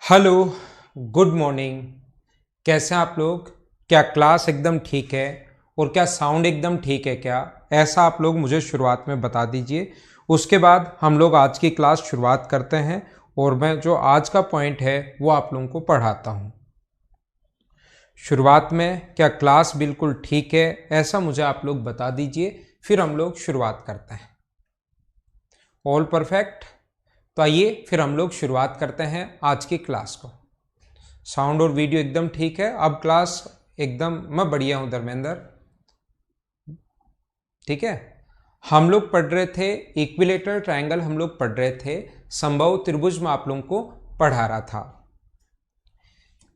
Hello, good morning. कैसे हैं आप लोग? क्या क्लास एकदम ठीक है? और क्या साउंड एकदम ठीक है क्या? ऐसा आप लोग मुझे शुरुआत में बता दीजिए। उसके बाद हम लोग आज की क्लास शुरुआत करते हैं और मैं जो आज का पॉइंट है वो आप लोगों को पढ़ाता हूँ। शुरुआत में क्या क्लास बिल्कुल ठीक है, ऐसा मुझे आप लोग बता दीजिए, फिर हम लोग शुरुआत करते हैं। All perfect? तो आइए फिर हम लोग शुरुआत करते हैं आज की क्लास को। साउंड और वीडियो एकदम ठीक है? अब क्लास एकदम मैं बढ़िया हूं धर्मेंद्र, ठीक है। हम लोग पढ़ रहे थे इक्विलेटरल ट्रायंगल, हम लोग पढ़ रहे थे समबाहु त्रिभुज में आप लोगों को पढ़ा रहा था।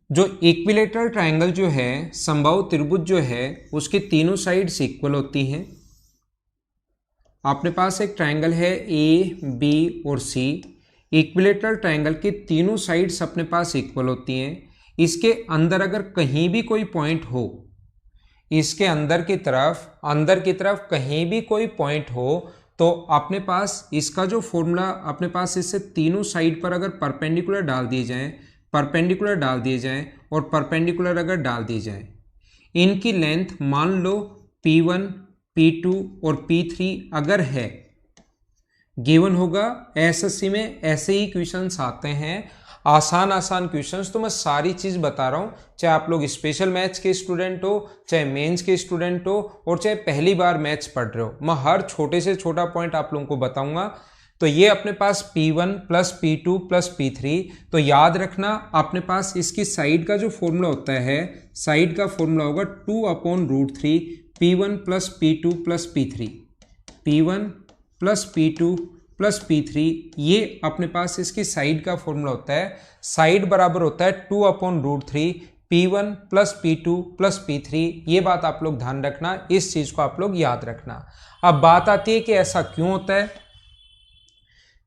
जो इक्विलेटरल ट्रायंगल जो है, समबाहु त्रिभुज जो है, उसकी तीनों साइड्स इक्वल होती हैं। अपने पास एक ट्रायंगल है ए, बी और सी। इक्विलेटरल ट्रायंगल की तीनों साइड्स अपने पास इक्वल होती हैं। इसके अंदर अगर कहीं भी कोई पॉइंट हो, इसके अंदर की तरफ कहीं भी कोई पॉइंट हो, तो अपने पास इसका जो फॉर्मूला अपने पास इससे तीनों साइड पर अगर परपेंडिकुलर डाल दिए जाएं और परपेंडिकुलर अगर डाल दिए जाएं, इनकी लेंथ मान लो P1, P2 और P3 अगर है, गिवन होगा। एसएससी में ऐसे ही क्वेश्चंस आते हैं, आसान क्वेश्चंस। तो मैं सारी चीज बता रहा हूं, चाहे आप लोग स्पेशल मैथ्स के स्टूडेंट हो, चाहे मेंस के स्टूडेंट हो, और चाहे पहली बार मैथ्स पढ़ रहे हो, मैं हर छोटे से छोटा पॉइंट आप लोगों को बताऊंगा। तो ये अपने पास P1 plus P2 plus P3, तो याद रखना अपने पास इसकी साइड का जो फॉर्मूला होता है, साइड का फॉर्मूला होगा 2/√3 P1 plus P2 plus P3। P1 plus P2 plus P3, ये अपने पास इसकी साइड का फॉर्मूला होता है। साइड बराबर होता है 2/√3 P1 plus P2 plus P3। ये बात आप लोग ध्यान रखना, इस चीज को आप लोग याद रखना। अब बात आती है कि ऐसा क्यों होता है,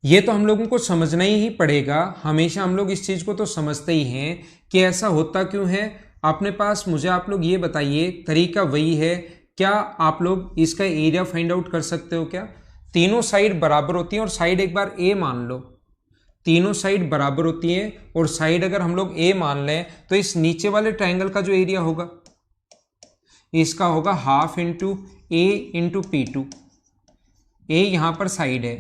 ये तो हम लोगों को समझना ही पड़ेगा। हमेशा हम लोग इस चीज को तो समझते ही हैं कि ऐसा होता क्यों है। अपने पास मुझे आप लोग ये बताइए, तरीका वही है क्या? आप लोग इसका एरिया फाइंड आउट कर सकते हो क्या? तीनों साइड बराबर होती हैं और साइड एक बार ए मान लो, तीनों साइड बराबर होती हैं और साइड अगर हम लोग ए मान लें, तो इस नीचे वाले ट्रायंगल का जो एरिया होगा, इसका होगा हाफ इंटू ए इंटू P2। ए यहां पर साइड है।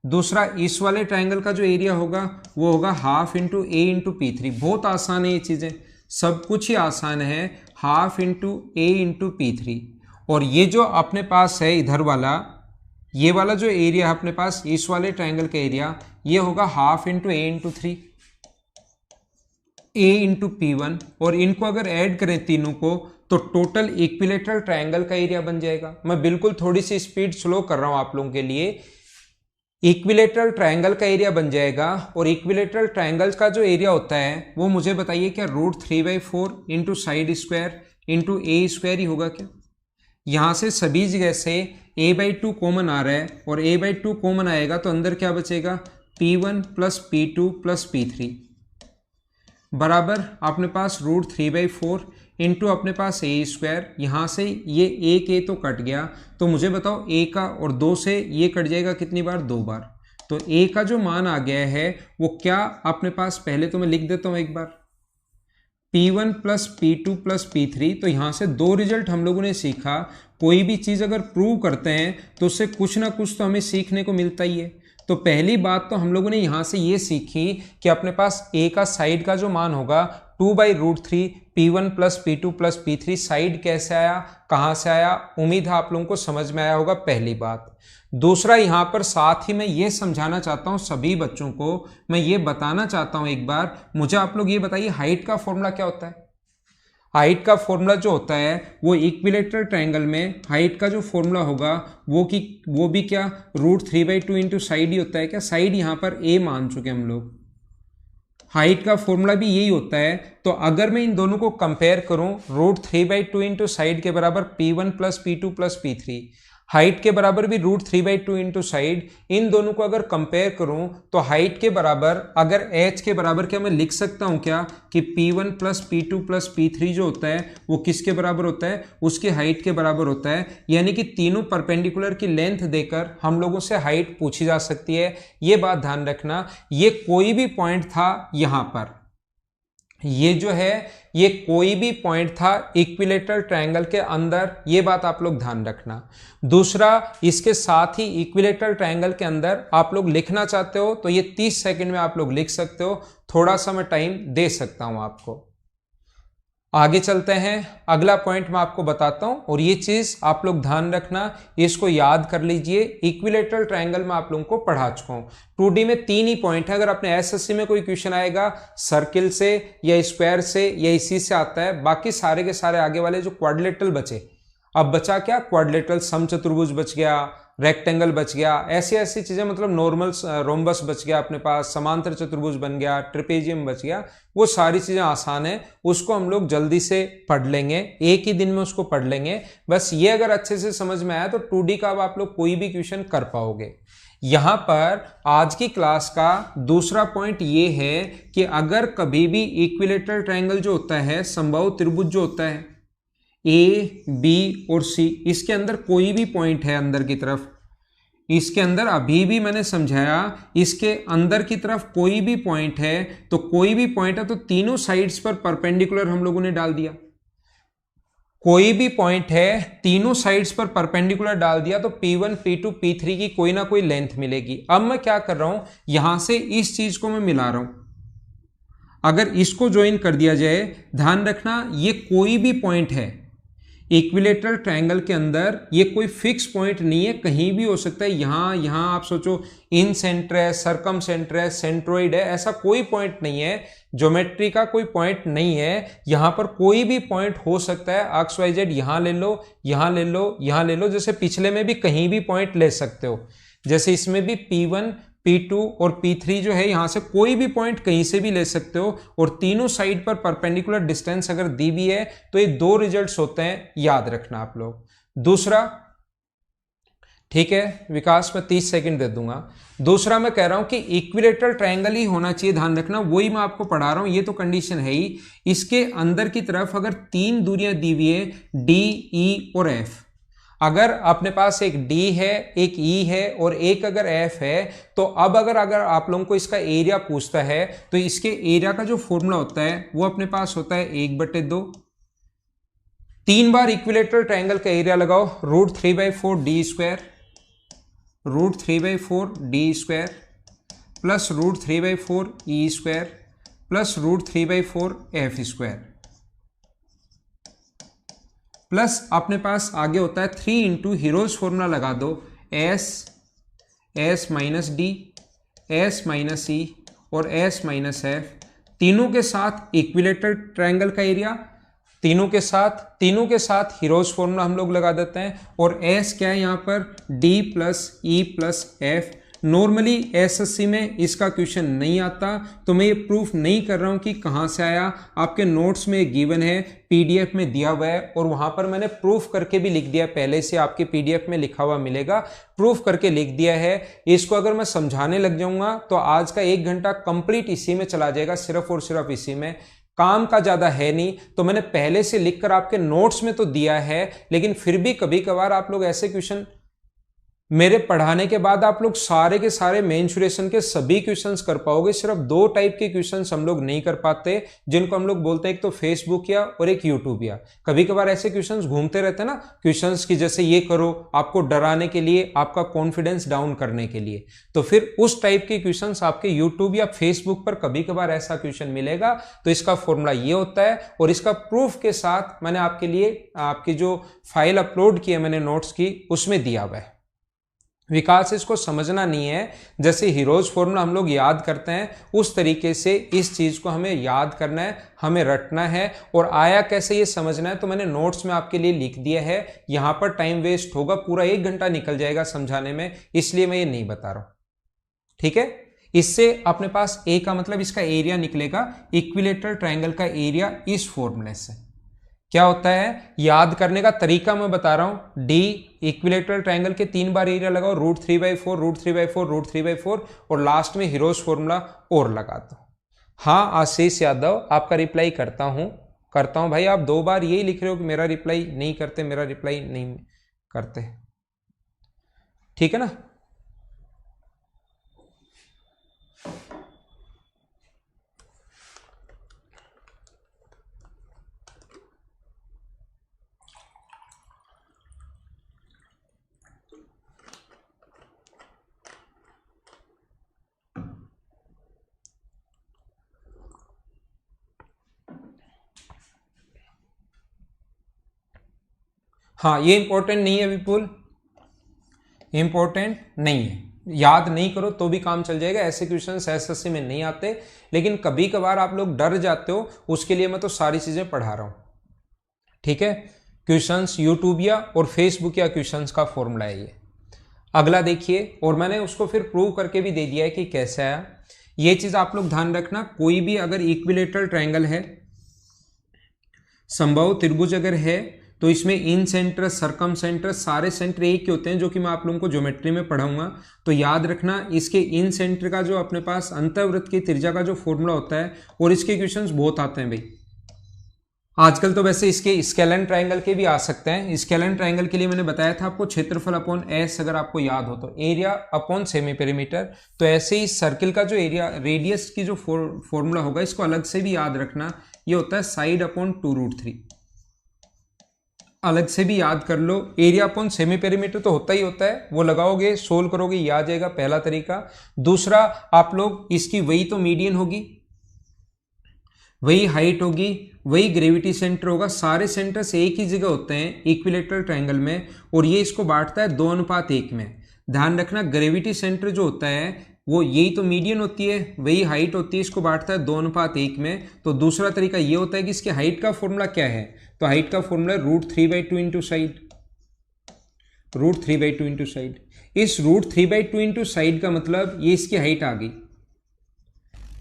दूसरा इस वाले ट्रायंगल का जो एरिया होगा वो होगा हाफ इंटू ए इंटू P3। बहुत आसान है ये चीजें, सब कुछ ही आसान है। हाफ इंटू ए इंटू P3, और ये जो अपने पास है इधर वाला, ये वाला जो एरिया है अपने पास, इस वाले ट्रायंगल का एरिया, ये होगा हाफ इंटू ए इंटू 3, ए इंटू P1, और इनको अगर ऐड करें तीनों को, तो टोटल इक्विलेटरल ट्रायंगल का एरिया बन जाएगा। मैं बिल्कुल थोड़ी सी स्पीड स्लो कर रहा हूं आप लोगों के लिए। इक्विलेटरल ट्रायंगल का एरिया बन जाएगा, और इक्विलेटरल ट्रायंगल का जो एरिया होता है वो मुझे बताइए क्या √3/4 इंटू साइड स्क्वायर इंटू ए स्क्वायर ही होगा क्या? यहां से सभी जगह से a/2 कॉमन आ रहा है, और a/2 कॉमन आएगा तो अंदर क्या बचेगा? P1 plus P2 plus P3 बराबर अपने पास √3/4 इंटू अपने पास ए स्क्वायर। यहां से ये एक ए तो कट गया, तो मुझे बताओ ए का, और 2 से ये कट जाएगा कितनी बार? 2 बार। तो ए का जो मान आ गया है वो क्या अपने पास, पहले तो मैं लिख देता हूं एक बार, P1 plus P2 plus P3। तो यहां से दो रिजल्ट हम लोगों ने सीखा। कोई भी चीज अगर प्रूव करते हैं तो उससे कुछ ना कुछ तो हमें सीखने को मिलता ही है। तो पहली बात तो हम लोगों ने यहां से ये सीखी कि अपने पास ए का साइड का जो मान होगा 2/√3 P1 plus P2 plus P3। Side कैसे आया, कहां से आया? उम्मीद है आप लोगों को समझ में आया होगा, पहली बात। दूसरा, यहां पर साथ ही मैं ये समझाना चाहता हूं सभी बच्चों को, मैं ये बताना चाहता हूं एक बार, मुझे आप लोग ये बताइए हाइट का फॉर्मूला क्या होता है? हाइट का फॉर्मूला जो होता है वो इक्विलेटरल ट्रायंगल में हाइट का जो फॉर्मूला होगा वो भी क्या √3/2 इंटू साइड ही होता है क्या? साइड यहां पर ए मान चुके हम लोग, हाइट का फॉर्मूला भी यही होता है। तो अगर मैं इन दोनों को कंपेयर करूं, √3/2 इंटू साइड के बराबर P1 plus P2 plus P3, height के बराबर भी √3/2 इंटू साइड, इन दोनों को अगर कंपेयर करूं तो हाइट के बराबर, अगर h के बराबर क्या मैं लिख सकता हूं क्या कि P1 plus P2 plus P3 जो होता है वो किसके बराबर होता है? उसके हाइट के बराबर होता है। यानी कि तीनों परपेंडिकुलर की लेंथ देकर हम लोगों से हाइट पूछी जा सकती है। ये बात ध्यान रखना। ये कोई भी पॉइंट था यहां पर, ये जो है ये कोई भी पॉइंट था इक्विलेटरल ट्रायंगल के अंदर, ये बात आप लोग ध्यान रखना। दूसरा, इसके साथ ही इक्विलेटरल ट्रायंगल के अंदर आप लोग लिखना चाहते हो तो ये 30 सेकंड में आप लोग लिख सकते हो, थोड़ा सा मैं टाइम दे सकता हूं आपको। आगे चलते हैं, अगला पॉइंट मैं आपको बताता हूं और ये चीज आप लोग ध्यान रखना, इसको याद कर लीजिए। इक्विलेटरल ट्रायंगल में आप लोगों को पढ़ा चुका हूं। 2D में 3 ही पॉइंट है। अगर अपने एसएससी में कोई क्वेश्चन आएगा सर्किल से या स्क्वायर से या इसी से आता है, बाकी सारे के सारे आगे वाले जो क्वाड्रिलेटरल बचे, अब बचा क्या, क्वाड्रिलेटरल समचतुर्भुज बच गया, रेक्टेंगल बच गया, ऐसी ऐसी चीजें, मतलब नॉर्मल रोम्बस बच गया अपने पास, समांतर चतुर्भुज बन गया, ट्रिपेजियम बच गया, वो सारी चीजें आसान है, उसको हम लोग जल्दी से पढ़ लेंगे, एक ही दिन में उसको पढ़ लेंगे। बस ये अगर अच्छे से समझ में आया तो 2D का अब आप लोग कोई भी क्वेश्चन कर पाओगे। यहां पर आज की क्लास का दूसरा पॉइंट ये है कि अगर कभी भी इक्विलेटरल ट्रायंगल जो होता है, समबाहु त्रिभुज जो होता है ए बी और सी, इसके अंदर कोई भी पॉइंट है अंदर की तरफ, इसके अंदर अभी भी मैंने समझाया, इसके अंदर की तरफ कोई भी पॉइंट है, तो कोई भी पॉइंट है तो तीनों साइड्स पर परपेंडिकुलर हम लोगों ने डाल दिया। कोई भी पॉइंट है तीनों साइड्स पर परपेंडिकुलर डाल दिया तो P1 P2 P3 की कोई ना कोई लेंथ मिलेगी। अब मैं क्या कर रहा हूं, यहां से इस चीज को मैं मिला रहा हूं। अगर इसको ज्वाइन कर दिया जाए, ध्यान रखना ये कोई भी पॉइंट है इक्विलेटरल ट्रायंगल के अंदर, ये कोई फिक्स पॉइंट नहीं है, कहीं भी हो सकता है। यहां आप सोचो इन सेंटर है, सरकम सेंटर है, सेंट्रोइड है, ऐसा कोई पॉइंट नहीं है, ज्योमेट्री का कोई पॉइंट नहीं है। यहां पर कोई भी पॉइंट हो सकता है, एक्स वाई जेड, यहां ले लो, यहां ले लो, यहां ले लो, जैसे पिछले में भी कहीं भी पॉइंट ले सकते हो, जैसे इसमें भी P1 P2 और P3 जो है, यहां से कोई भी पॉइंट कहीं से भी ले सकते हो, और तीनों साइड पर परपेंडिकुलर डिस्टेंस अगर दी भी है तो ये दो रिजल्ट्स होते हैं, याद रखना आप लोग। दूसरा, ठीक है विकास, मैं 30 सेकंड दे दूंगा। दूसरा मैं कह रहा हूं कि इक्विलेटरल ट्रायंगल ही होना चाहिए, ध्यान रखना, वही मैं आपको पढ़ा रहा हूं, ये तो कंडीशन है ही। इसके अंदर की तरफ अगर 3 दूरियां दी हुई है, डी ई और एफ, अगर अपने पास एक D है, एक E है और एक अगर F है, तो अब अगर आप लोगों को इसका एरिया पूछता है तो इसके एरिया का जो फॉर्मूला होता है वो अपने पास होता है 1/2। 3 बार इक्विलेटरल ट्रायंगल का एरिया लगाओ, √3/4 D square, √3/4 D square plus √3/4 E square plus √3/4 F square, plus अपने पास आगे होता है 3 इंटू हीरोज फॉर्मूला लगा दो, S minus D, S minus E और S माइनस एफ, तीनों के साथ इक्विलेटरल ट्रायंगल का एरिया, तीनों के साथ हीरोज फॉर्मूला हम लोग लगा देते हैं, और S क्या है यहाँ पर, D plus E plus F. Normally SSC में इसका क्वेश्चन नहीं आता, तो मैं ये प्रूफ नहीं कर रहा हूं कि कहां से आया, आपके नोट्स में गिवन है, पीडीएफ में दिया हुआ है, और वहां पर मैंने प्रूफ करके भी लिख दिया, पहले से आपके पीडीएफ में लिखा हुआ मिलेगा, प्रूफ करके लिख दिया है। इसको अगर मैं समझाने लग जाऊंगा तो आज का 1 घंटा कंप्लीट इसी में चला जाएगा, सिर्फ और सिर्फ इसी में, काम का ज्यादा है नहीं। तो मैंने पहले से लिखकर आपके नोट्स में तो दिया है, लेकिन फिर भी कभी कभार आप लोग ऐसे क्वेश्चन मेरे पढ़ाने के बाद आप लोग सारे के सारे मेंसुरेशन के सभी क्वेश्चंस कर पाओगे। सिर्फ 2 टाइप के क्वेश्चंस हम लोग नहीं कर पाते, जिनको हम लोग बोलते हैं, एक तो फेसबुक या और एक यूट्यूब या। कभी कभार ऐसे क्वेश्चंस घूमते रहते हैं ना, क्वेश्चंस की जैसे ये करो, आपको डराने के लिए, आपका कॉन्फिडेंस डाउन करने के लिए, तो फिर उस टाइप के क्वेश्चंस आपके यूट्यूब या फेसबुक पर कभी कभार ऐसा क्वेश्चन मिलेगा। तो इसका फॉर्मूला ये होता है, और इसका प्रूफ के साथ मैंने आपके लिए आपकी जो फाइल अपलोड की है मैंने नोट्स की, उसमें दिया हुआ है। विकास इसको समझना नहीं है, जैसे हीरोज फॉर्मूला हम लोग याद करते हैं उस तरीके से इस चीज को हमें याद करना है, हमें रटना है, और आया कैसे ये समझना है। तो मैंने नोट्स में आपके लिए लिख दिया है, यहां पर टाइम वेस्ट होगा, पूरा 1 घंटा निकल जाएगा समझाने में, इसलिए मैं ये नहीं बता रहा हूं, ठीक है। इससे अपने पास ए का मतलब इसका एरिया निकलेगा, इक्विलेटरल ट्रायंगल का एरिया इस फॉर्मूले से क्या होता है, याद करने का तरीका मैं बता रहा हूं। डी इक्विलेटरल ट्रायंगल के 3 बार एरिया लगाओ, √3/4 √3/4 √3/4, और लास्ट में हीरोज फॉर्मूला और लगा दो। हाँ आशीष यादव, आपका रिप्लाई करता हूं भाई, आप 2 बार यही लिख रहे हो कि मेरा रिप्लाई नहीं करते, ठीक है ना। हाँ ये इंपॉर्टेंट नहीं है विपुल, इंपॉर्टेंट नहीं है, याद नहीं करो तो भी काम चल जाएगा। ऐसे क्वेश्चंस एसएससी में नहीं आते, लेकिन कभी कभार आप लोग डर जाते हो, उसके लिए मैं तो सारी चीजें पढ़ा रहा हूं। ठीक है, क्वेश्चंस यूट्यूब या और फेसबुक या क्वेश्चंस का फॉर्मूला है ये। अगला देखिए, और मैंने उसको फिर प्रूव करके भी दे दिया है कि कैसे आया। ये चीज आप लोग ध्यान रखना, कोई भी अगर इक्विलेटरल ट्रायंगल है, समबाहु त्रिभुज अगर है, तो इसमें इन सेंटर, सरकम सेंटर, सारे सेंटर एक ही होते हैं, जो कि मैं आप लोगों को ज्योमेट्री में पढ़ाऊंगा। तो याद रखना, इसके इन सेंटर का जो अपने पास अंतःवृत्त की त्रिज्या का जो फॉर्मूला होता है, और इसके क्वेश्चंस बहुत आते हैं भाई। आजकल तो वैसे इसके स्केलन ट्रायंगल के भी आ सकते हैं। स्केलन ट्रायंगल के लिए मैंने बताया था आपको क्षेत्रफल अपॉन एस, अगर आपको याद हो तो एरिया अपॉन सेमी पेरीमीटर। तो ऐसे ही सर्किल का जो एरिया, रेडियस की जो फॉर्मूला होगा, इसको अलग से भी याद रखना, ये होता है साइड अपॉन 2√3। अलग से भी याद कर लो, एरिया अपॉन सेमी पेरीमीटर तो होता ही होता है, वो लगाओगे, सोल्व करोगे, ये आ जाएगा पहला तरीका। दूसरा, आप लोग इसकी वही तो मीडियन होगी, वही हाइट होगी, वही ग्रेविटी सेंटर होगा, सारे सेंटर्स एक ही जगह होते हैं इक्विलेटरल ट्रायंगल में, और ये इसको बांटता है 2:1 में। ध्यान रखना, ग्रेविटी सेंटर जो होता है वो यही तो मीडियन होती है, वही हाइट होती है, इसको बांटता है 2:1 में। तो दूसरा तरीका ये होता है कि इसकी हाइट का फॉर्मूला क्या है, तो हाइट का formula √3/2 into side, √3/2 into side. इस √3/2 इंटू साइड का मतलब ये इसकी हाइट आ गई,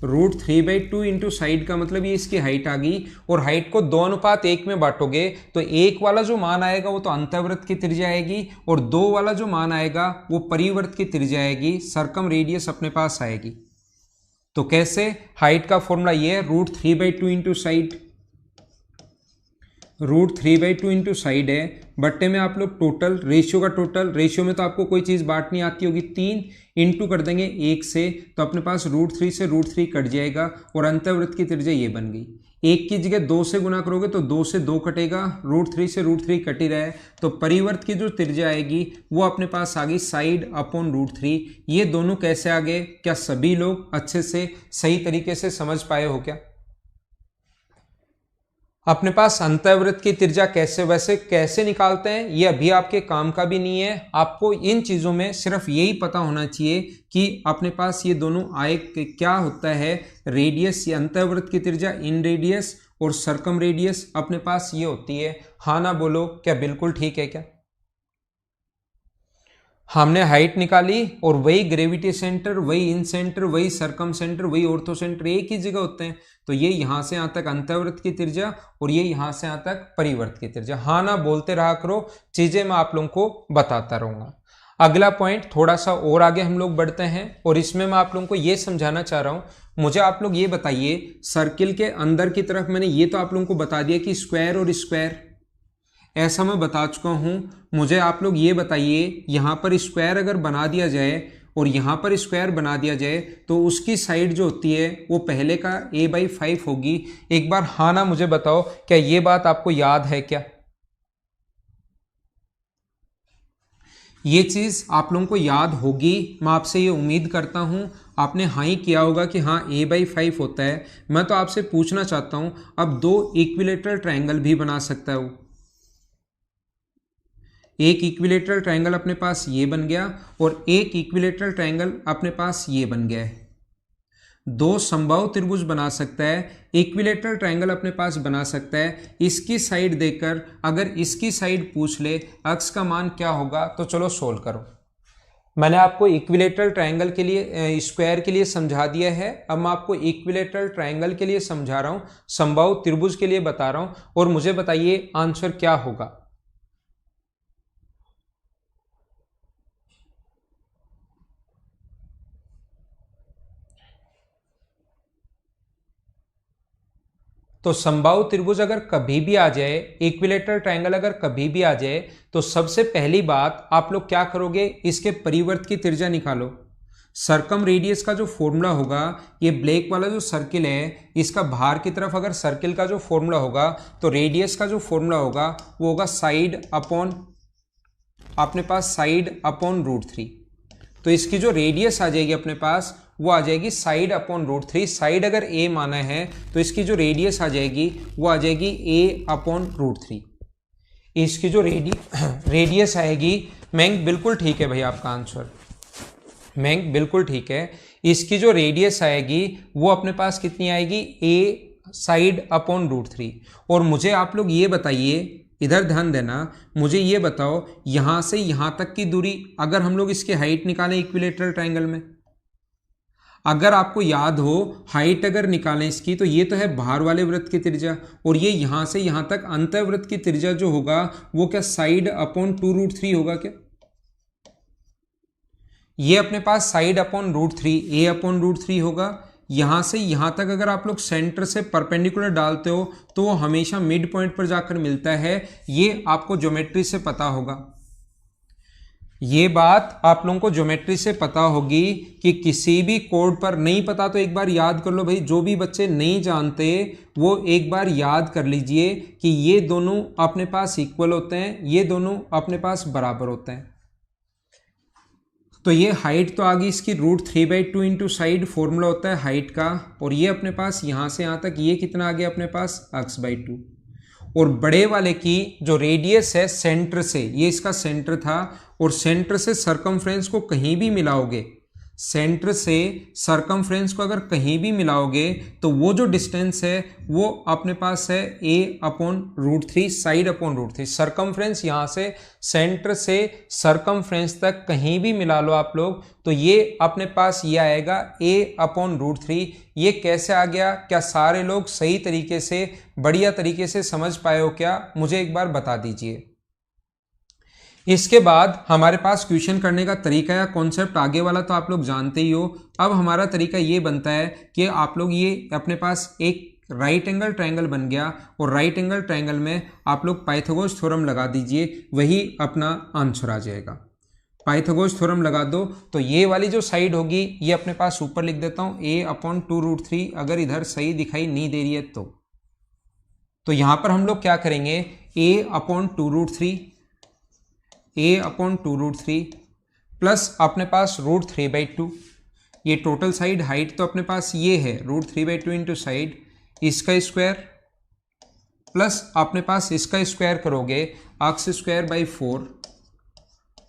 √3/2 इंटू साइड का मतलब ये इसकी हाइट आ गई। और हाइट को 2:1 में बांटोगे तो एक वाला जो मान आएगा वो तो अंतःवृत्त की त्रिज्या आएगी, और 2 वाला जो मान आएगा वो परिवृत्त की त्रिज्या आएगी, सरकम रेडियस अपने पास आएगी। तो कैसे, हाइट का फॉर्मूला ये है √3/2 इंटू साइड, √3/2 इंटू साइड है, बट्टे में आप लोग टोटल रेशियो का टोटल, रेशियो में तो आपको कोई चीज़ बांटनी आती होगी, 3 इंटू कर देंगे 1 से, तो अपने पास √3 से √3 कट जाएगा, और अंतःवृत्त की त्रिज्या ये बन गई। 1 की जगह 2 से गुना करोगे तो 2 से 2 कटेगा, √3 से √3 कट ही रहा है, तो परिवर्त की जो त्रिज्या आएगी वो अपने पास आ गई साइड अपॉन √3। ये दोनों कैसे आ गए, क्या सभी लोग अच्छे से सही तरीके से समझ पाए हो क्या? अपने पास अंतःवृत्त की त्रिज्या कैसे वैसे कैसे निकालते हैं, ये अभी आपके काम का भी नहीं है। आपको इन चीज़ों में सिर्फ यही पता होना चाहिए कि अपने पास ये दोनों आए क्या होता है, रेडियस या अंतःवृत्त की त्रिज्या इन रेडियस, और सरकम रेडियस अपने पास ये होती है। हाँ ना बोलो, क्या बिल्कुल ठीक है क्या? हमने हाइट निकाली, और वही ग्रेविटी सेंटर, वही इन सेंटर, वही सरकम सेंटर, वही ऑर्थो सेंटर एक ही जगह होते हैं। तो ये यहां से यहां तक अंतःवृत्त की त्रिज्या, और ये यहां से यहां तक परिवर्त की त्रिज्या। हाँ ना बोलते रहा करो, चीजें मैं आप लोगों को बताता रहूंगा। अगला पॉइंट थोड़ा सा और आगे हम लोग बढ़ते हैं, और इसमें मैं आप लोगों को ये समझाना चाह रहा हूं। मुझे आप लोग ये बताइए, सर्किल के अंदर की तरफ मैंने ये तो आप लोगों को बता दिया कि स्क्वायर और स्क्वायर, ऐसा मैं बता चुका हूं। मुझे आप लोग ये बताइए, यहां पर स्क्वायर अगर बना दिया जाए और यहां पर स्क्वायर बना दिया जाए, तो उसकी साइड जो होती है वो पहले का a/5 होगी। एक बार हाँ ना मुझे बताओ, क्या ये बात आपको याद है क्या? ये चीज आप लोगों को याद होगी, मैं आपसे ये उम्मीद करता हूं। आपने हाँ ही किया होगा कि हाँ a/5 होता है। मैं तो आपसे पूछना चाहता हूं, अब 2 इक्विलेटरल ट्रायंगल भी बना सकता है वो। एक इक्विलेटरल ट्रायंगल अपने पास ये बन गया, और एक इक्विलेटरल ट्रायंगल अपने पास ये बन गया है। 2 समबाहु त्रिभुज बना सकता है, इक्विलेटरल ट्रायंगल अपने पास बना सकता है। इसकी साइड देकर अगर इसकी साइड पूछ ले, अक्स का मान क्या होगा, तो चलो सोल्व करो। मैंने आपको इक्विलेटरल ट्रायंगल के लिए, स्क्वायर के लिए समझा दिया है। अब मैं आपको इक्विलेटरल ट्रायंगल के लिए समझा रहा हूं, समबाहु त्रिभुज के लिए बता रहा हूं, और मुझे बताइए आंसर क्या होगा। तो समबाहु त्रिभुज अगर कभी भी आ जाए, इक्विलेटरल ट्रायंगल अगर कभी भी आ जाए, तो सबसे पहली बात आप लोग क्या करोगे, इसके परिवर्त की त्रिज्या निकालो। सरकम रेडियस का जो फॉर्मूला होगा, ये ब्लैक वाला जो सर्किल है, इसका बाहर की तरफ अगर सर्किल का जो फॉर्मूला होगा, तो रेडियस का जो फॉर्मूला होगा वो होगा साइड अपॉन, अपने पास साइड अपॉन √3। तो इसकी जो रेडियस आ जाएगी अपने पास, वो आ जाएगी साइड अपॉन √3। साइड अगर a माना है तो इसकी जो रेडियस आ जाएगी वो आ जाएगी a अपॉन √3। इसकी जो रेडियस आएगी, मैंग बिल्कुल ठीक है भाई आपका आंसर, मैंग बिल्कुल ठीक है। इसकी जो रेडियस आएगी वो अपने पास कितनी आएगी, ए साइड अपॉन √3। और मुझे आप लोग ये बताइए, इधर ध्यान देना, मुझे ये बताओ यहां से यहां तक की दूरी, अगर हम लोग इसकी हाइट निकालें इक्विलेटरल ट्रायंगल में, अगर आपको याद हो हाइट अगर निकालें इसकी, तो ये तो है बाहर वाले वृत्त की त्रिज्या, और ये यहां से यहां तक अंतःवृत्त की त्रिज्या जो होगा वो क्या साइड अपॉन 2√3 होगा क्या? ये अपने पास साइड अपॉन √3, ए अपॉन √3 होगा। यहां से यहां तक अगर आप लोग सेंटर से परपेंडिकुलर डालते हो तो वो हमेशा मिड पॉइंट पर जाकर मिलता है, ये आपको ज्योमेट्री से पता होगा। ये बात आप लोगों को ज्योमेट्री से पता होगी कि किसी भी कोड पर, नहीं पता तो एक बार याद कर लो भाई, जो भी बच्चे नहीं जानते वो एक बार याद कर लीजिए कि ये दोनों अपने पास इक्वल होते हैं, ये दोनों अपने पास बराबर होते हैं। तो ये हाइट तो आ गई इसकी √3/2 इंटू साइड, फॉर्मूला होता है हाइट का, और ये अपने पास यहाँ से यहाँ तक ये कितना आ गया अपने पास x/2। और बड़े वाले की जो रेडियस है सेंटर से, ये इसका सेंटर था, और सेंटर से सरकमफ्रेंस को कहीं भी मिलाओगे, सेंटर से सरकमफ्रेंस को अगर कहीं भी मिलाओगे तो वो जो डिस्टेंस है वो अपने पास है a upon √3 side upon √3। Circumference यहाँ से सेंटर से सरकमफ्रेंस तक कहीं भी मिला लो आप लोग, तो ये अपने पास ये आएगा a अपॉन √3। ये कैसे आ गया, क्या सारे लोग सही तरीके से बढ़िया तरीके से समझ पाए हो क्या? मुझे एक बार बता दीजिए। इसके बाद हमारे पास क्वेश्चन करने का तरीका या कॉन्सेप्ट आगे वाला तो आप लोग जानते ही हो। अब हमारा तरीका ये बनता है कि आप लोग ये अपने पास एक राइट एंगल ट्रायंगल बन गया, और राइट एंगल ट्रायंगल में आप लोग पाइथागोरस थ्योरम लगा दीजिए, वही अपना आंसर आ जाएगा। पाइथागोरस थ्योरम लगा दो तो ये वाली जो साइड होगी ये अपने पास ऊपर लिख देता हूं a अपॉन 2√3, अगर इधर सही दिखाई नहीं दे रही है तो यहां पर हम लोग क्या करेंगे, a upon 2√3, a upon 2√3 plus अपने पास √3/2, ये टोटल साइड हाइट तो अपने पास ये है √3/2 इंटू साइड, इसका स्क्वायर प्लस अपने पास इसका स्क्वायर करोगे x²/4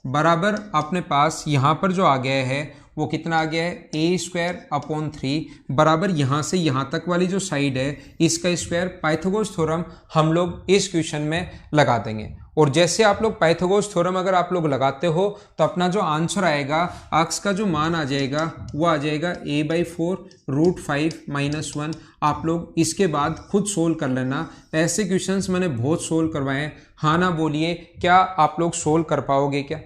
बराबर अपने पास यहाँ पर जो आ गया है वो कितना आ गया है, a²/3 बराबर यहाँ से यहाँ तक वाली जो साइड है इसका स्क्वायर। पाइथागोरस थ्योरम हम लोग इस क्वेश्चन में लगा देंगे, और जैसे आप लोग पाइथागोरस थ्योरम अगर आप लोग लगाते हो तो अपना जो आंसर आएगा, x का जो मान आ जाएगा वो आ जाएगा a/4 √5 - 1। आप लोग इसके बाद खुद सोल्व कर लेना, ऐसे क्वेश्चंस मैंने बहुत सोल्व करवाए हैं। हाँ ना बोलिए, क्या आप लोग सोल्व कर पाओगे क्या?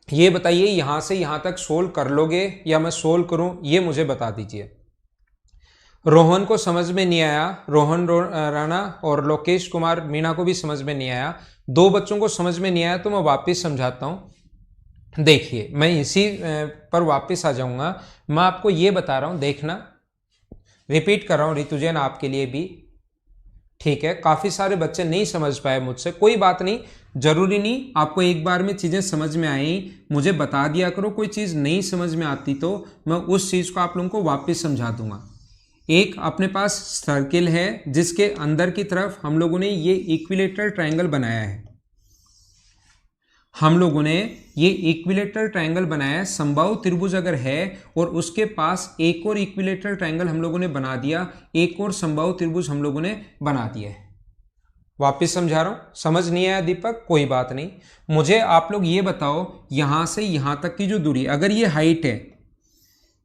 ये बताइए, यहां से यहां तक सोल्व कर लोगे या मैं सोल्व करूं, ये मुझे बता दीजिए। रोहन को समझ में नहीं आया, रोहन राणा और लोकेश कुमार मीणा को भी समझ में नहीं आया, दो बच्चों को समझ में नहीं आया तो मैं वापस समझाता हूं। देखिए मैं इसी पर वापस आ जाऊंगा, मैं आपको ये बता रहा हूं, देखना रिपीट कर रहा हूं ऋतुजैन आपके लिए भी, ठीक है? काफी सारे बच्चे नहीं समझ पाए मुझसे, कोई बात नहीं, जरूरी नहीं आपको एक बार में चीजें समझ में आई, मुझे बता दिया करो। कोई चीज नहीं समझ में आती तो मैं उस चीज को आप लोगों को वापस समझा दूंगा। एक अपने पास सर्किल है जिसके अंदर की तरफ हम लोगों ने ये इक्विलेटरल ट्रायंगल बनाया है, हम लोगों ने ये इक्विलेटरल ट्रायंगल बनाया है। समबाहु त्रिभुज अगर है और उसके पास एक और इक्विलेटरल ट्रायंगल हम लोगों ने बना दिया, एक और समबाहु त्रिभुज हम लोगों ने बना दिया है। वापिस समझा रहा हूं, समझ नहीं आया दीपक, कोई बात नहीं। मुझे आप लोग ये बताओ, यहां से यहां तक की जो दूरी, अगर ये हाइट है,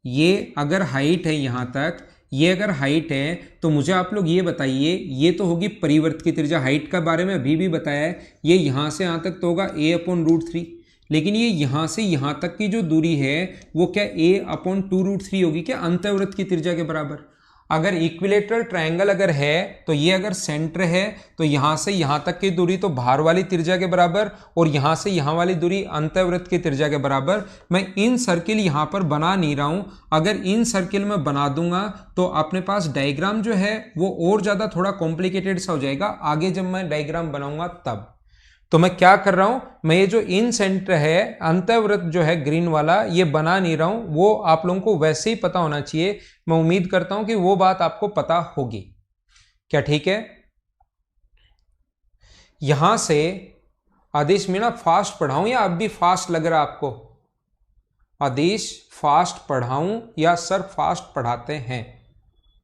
ये अगर हाइट है यहां तक, ये अगर हाइट है तो मुझे आप लोग ये बताइए, ये तो होगी परिवर्त की त्रिज्या, हाइट का बारे में अभी भी बताया है, ये यहां से यहां तक तो होगा a अपॉन √3, लेकिन ये यहां से यहां तक की जो दूरी है वो क्या a अपॉन 2√3 होगी क्या, अंतःवृत्त की त्रिज्या के बराबर। अगर इक्विलेटरल ट्रायंगल अगर है तो ये अगर सेंटर है तो यहां से यहां तक की दूरी तो बाहर वाली त्रिज्या के बराबर, और यहां से यहां वाली दूरी अंतःवृत्त की त्रिज्या के बराबर। मैं इन सर्किल यहां पर बना नहीं रहा हूं, अगर इन सर्किल में बना दूंगा तो अपने पास डायग्राम जो है वो और ज्यादा थोड़ा कॉम्प्लिकेटेड सा हो जाएगा, आगे जब मैं डायग्राम बनाऊंगा तब। तो मैं क्या कर रहा हूं, मैं ये जो इन सेंटर है अंतःवृत्त जो है ग्रीन वाला ये बना नहीं रहा हूं, वो आप लोगों को वैसे ही पता होना चाहिए। मैं उम्मीद करता हूं कि वो बात आपको पता होगी। क्या ठीक है? यहां से आदेश मीणा फास्ट पढ़ाऊं या अब भी फास्ट लग रहा है आपको? आदेश फास्ट पढ़ाऊं या सर फास्ट पढ़ाते हैं?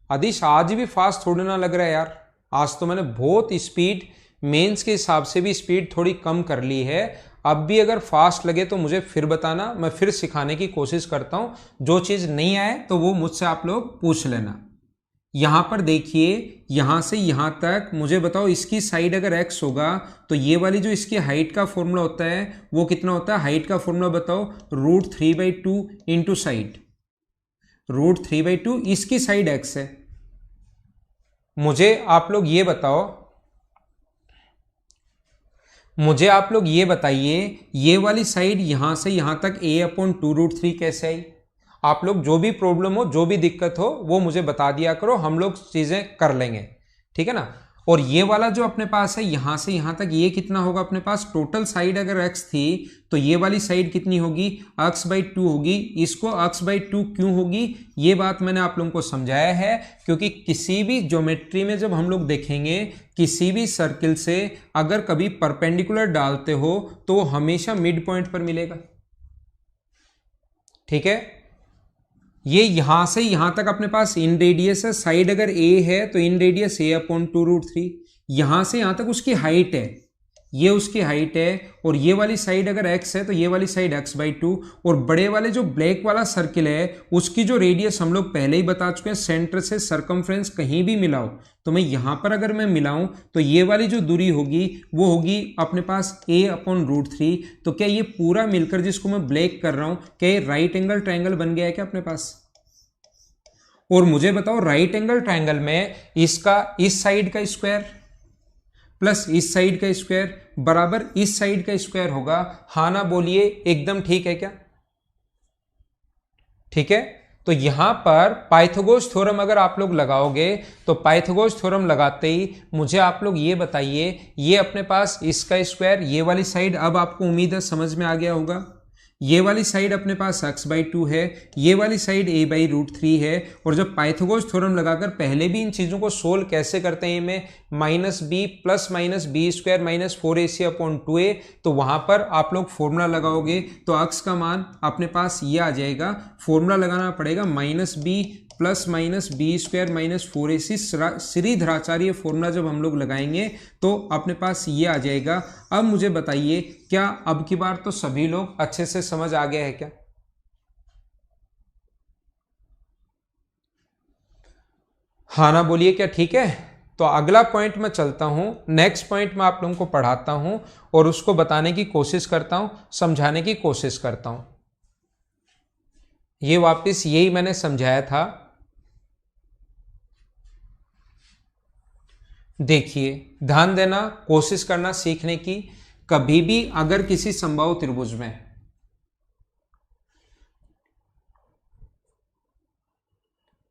आदेश आज भी फास्ट थोड़ी ना लग रहा है यार, आज तो मैंने बहुत स्पीड, मेंस के हिसाब से भी स्पीड थोड़ी कम कर ली है। अब भी अगर फास्ट लगे तो मुझे फिर बताना, मैं फिर सिखाने की कोशिश करता हूं। जो चीज नहीं आए तो वो मुझसे आप लोग पूछ लेना। यहां पर देखिए, यहां से यहां तक मुझे बताओ, इसकी साइड अगर x होगा तो ये वाली जो इसकी हाइट का फॉर्मूला होता है वो कितना होता है? हाइट का फॉर्मूला बताओ, √3/2 इंटू साइड, √3/2। इसकी साइड x है। मुझे आप लोग ये बताइए, ये वाली साइड यहां से यहां तक a/2√3 कैसे आई? आप लोग जो भी प्रॉब्लम हो, जो भी दिक्कत हो, वो मुझे बता दिया करो, हम लोग चीजें कर लेंगे, ठीक है ना। और ये वाला जो अपने पास है यहां से यहां तक, ये कितना होगा अपने पास? टोटल साइड अगर x थी तो ये वाली साइड कितनी होगी? x/2 होगी। इसको x/2 क्यों होगी, ये बात मैंने आप लोगों को समझाया है, क्योंकि किसी भी ज्योमेट्री में जब हम लोग देखेंगे, किसी भी सर्किल से अगर कभी परपेंडिकुलर डालते हो तो वो हमेशा मिड पॉइंट पर मिलेगा, ठीक है। ये यहां से यहां तक अपने पास इन रेडियस है, साइड अगर a है तो इन रेडियस a/2√3। यहां से यहां तक उसकी हाइट है, ये उसकी हाइट है, और ये वाली साइड अगर x है तो ये वाली साइड x/2। और बड़े वाले जो ब्लैक वाला सर्किल है उसकी जो रेडियस हम लोग पहले ही बता चुके हैं, सेंटर से सरकमफ्रेंस कहीं भी मिलाओ तो मैं यहां पर अगर मैं मिलाऊं तो ये वाली जो दूरी होगी वो होगी अपने पास a/√3। तो क्या ये पूरा मिलकर जिसको मैं ब्लैक कर रहा हूं, क्या ये राइट एंगल ट्रायंगल बन गया है क्या अपने पास? और मुझे बताओ, राइट एंगल ट्रायंगल में इसका इस साइड का स्क्वायर प्लस इस साइड का स्क्वायर बराबर इस साइड का स्क्वायर होगा। हाँ ना बोलिए, एकदम ठीक है क्या? ठीक है। तो यहां पर पाइथागोरस थ्योरम अगर आप लोग लगाओगे तो पाइथागोरस थ्योरम लगाते ही मुझे आप लोग ये बताइए, ये अपने पास इसका स्क्वायर, ये वाली साइड अब आपको उम्मीद है समझ में आ गया होगा। ये वाली साइड अपने पास x/2 है, ये वाली साइड a/√3 है। और जब पाइथागोरस थ्योरम लगाकर पहले भी इन चीजों को सोल्व कैसे करते हैं, में -b प्लस -b² -4ac/2a, तो वहां पर आप लोग फॉर्मूला लगाओगे तो x का मान अपने पास ये आ जाएगा। फॉर्मूला लगाना पड़ेगा -b plus -b² -4ac, Shridharacharya formula जब हम लोग लगाएंगे तो अपने पास ये आ जाएगा। अब मुझे बताइए, क्या अब की बार तो सभी लोग अच्छे से समझ आ गया है क्या? हाँ ना बोलिए, क्या ठीक है? तो अगला पॉइंट मैं चलता हूं, नेक्स्ट पॉइंट मैं आप लोगों को पढ़ाता हूं और उसको बताने की कोशिश करता हूं, समझाने की कोशिश करता हूं। ये वापस यही मैंने समझाया था। देखिए, ध्यान देना, कोशिश करना सीखने की। कभी भी अगर किसी समबाहु त्रिभुज में,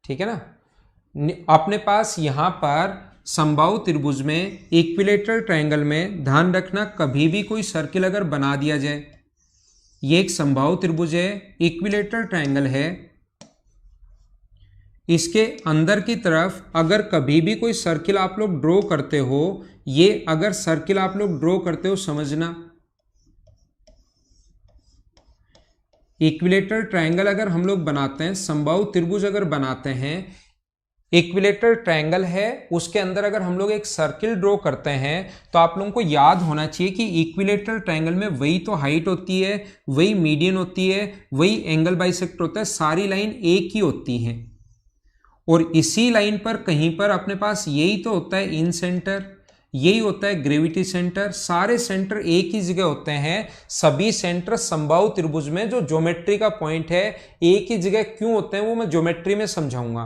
ठीक है ना, अपने पास यहां पर समबाहु त्रिभुज में इक्विलेटरल ट्रायंगल में ध्यान रखना, कभी भी कोई सर्किल अगर बना दिया जाए, ये एक समबाहु त्रिभुज है, इक्विलेटरल ट्रायंगल है, इसके अंदर की तरफ अगर कभी भी कोई सर्किल आप लोग ड्रॉ करते हो, ये अगर सर्किल आप लोग ड्रॉ करते हो, समझना, इक्विलेटरल ट्रायंगल अगर हम लोग बनाते हैं, समबाहु त्रिभुज अगर बनाते हैं, इक्विलेटरल ट्रायंगल है, उसके अंदर अगर हम लोग एक सर्किल ड्रॉ करते हैं तो आप लोगों को याद होना चाहिए कि इक्विलेटरल ट्रायंगल में वही तो हाइट होती है, वही मीडियन होती है, वही एंगल बाइसेक्टर होता है, सारी लाइन एक ही होती हैं। और इसी लाइन पर कहीं पर अपने पास यही तो होता है इन सेंटर, यही होता है ग्रेविटी सेंटर, सारे सेंटर एक ही जगह होते हैं। सभी सेंटर समबाहु त्रिभुज में जो ज्योमेट्री का पॉइंट है एक ही जगह क्यों होते हैं वो मैं ज्योमेट्री में समझाऊंगा,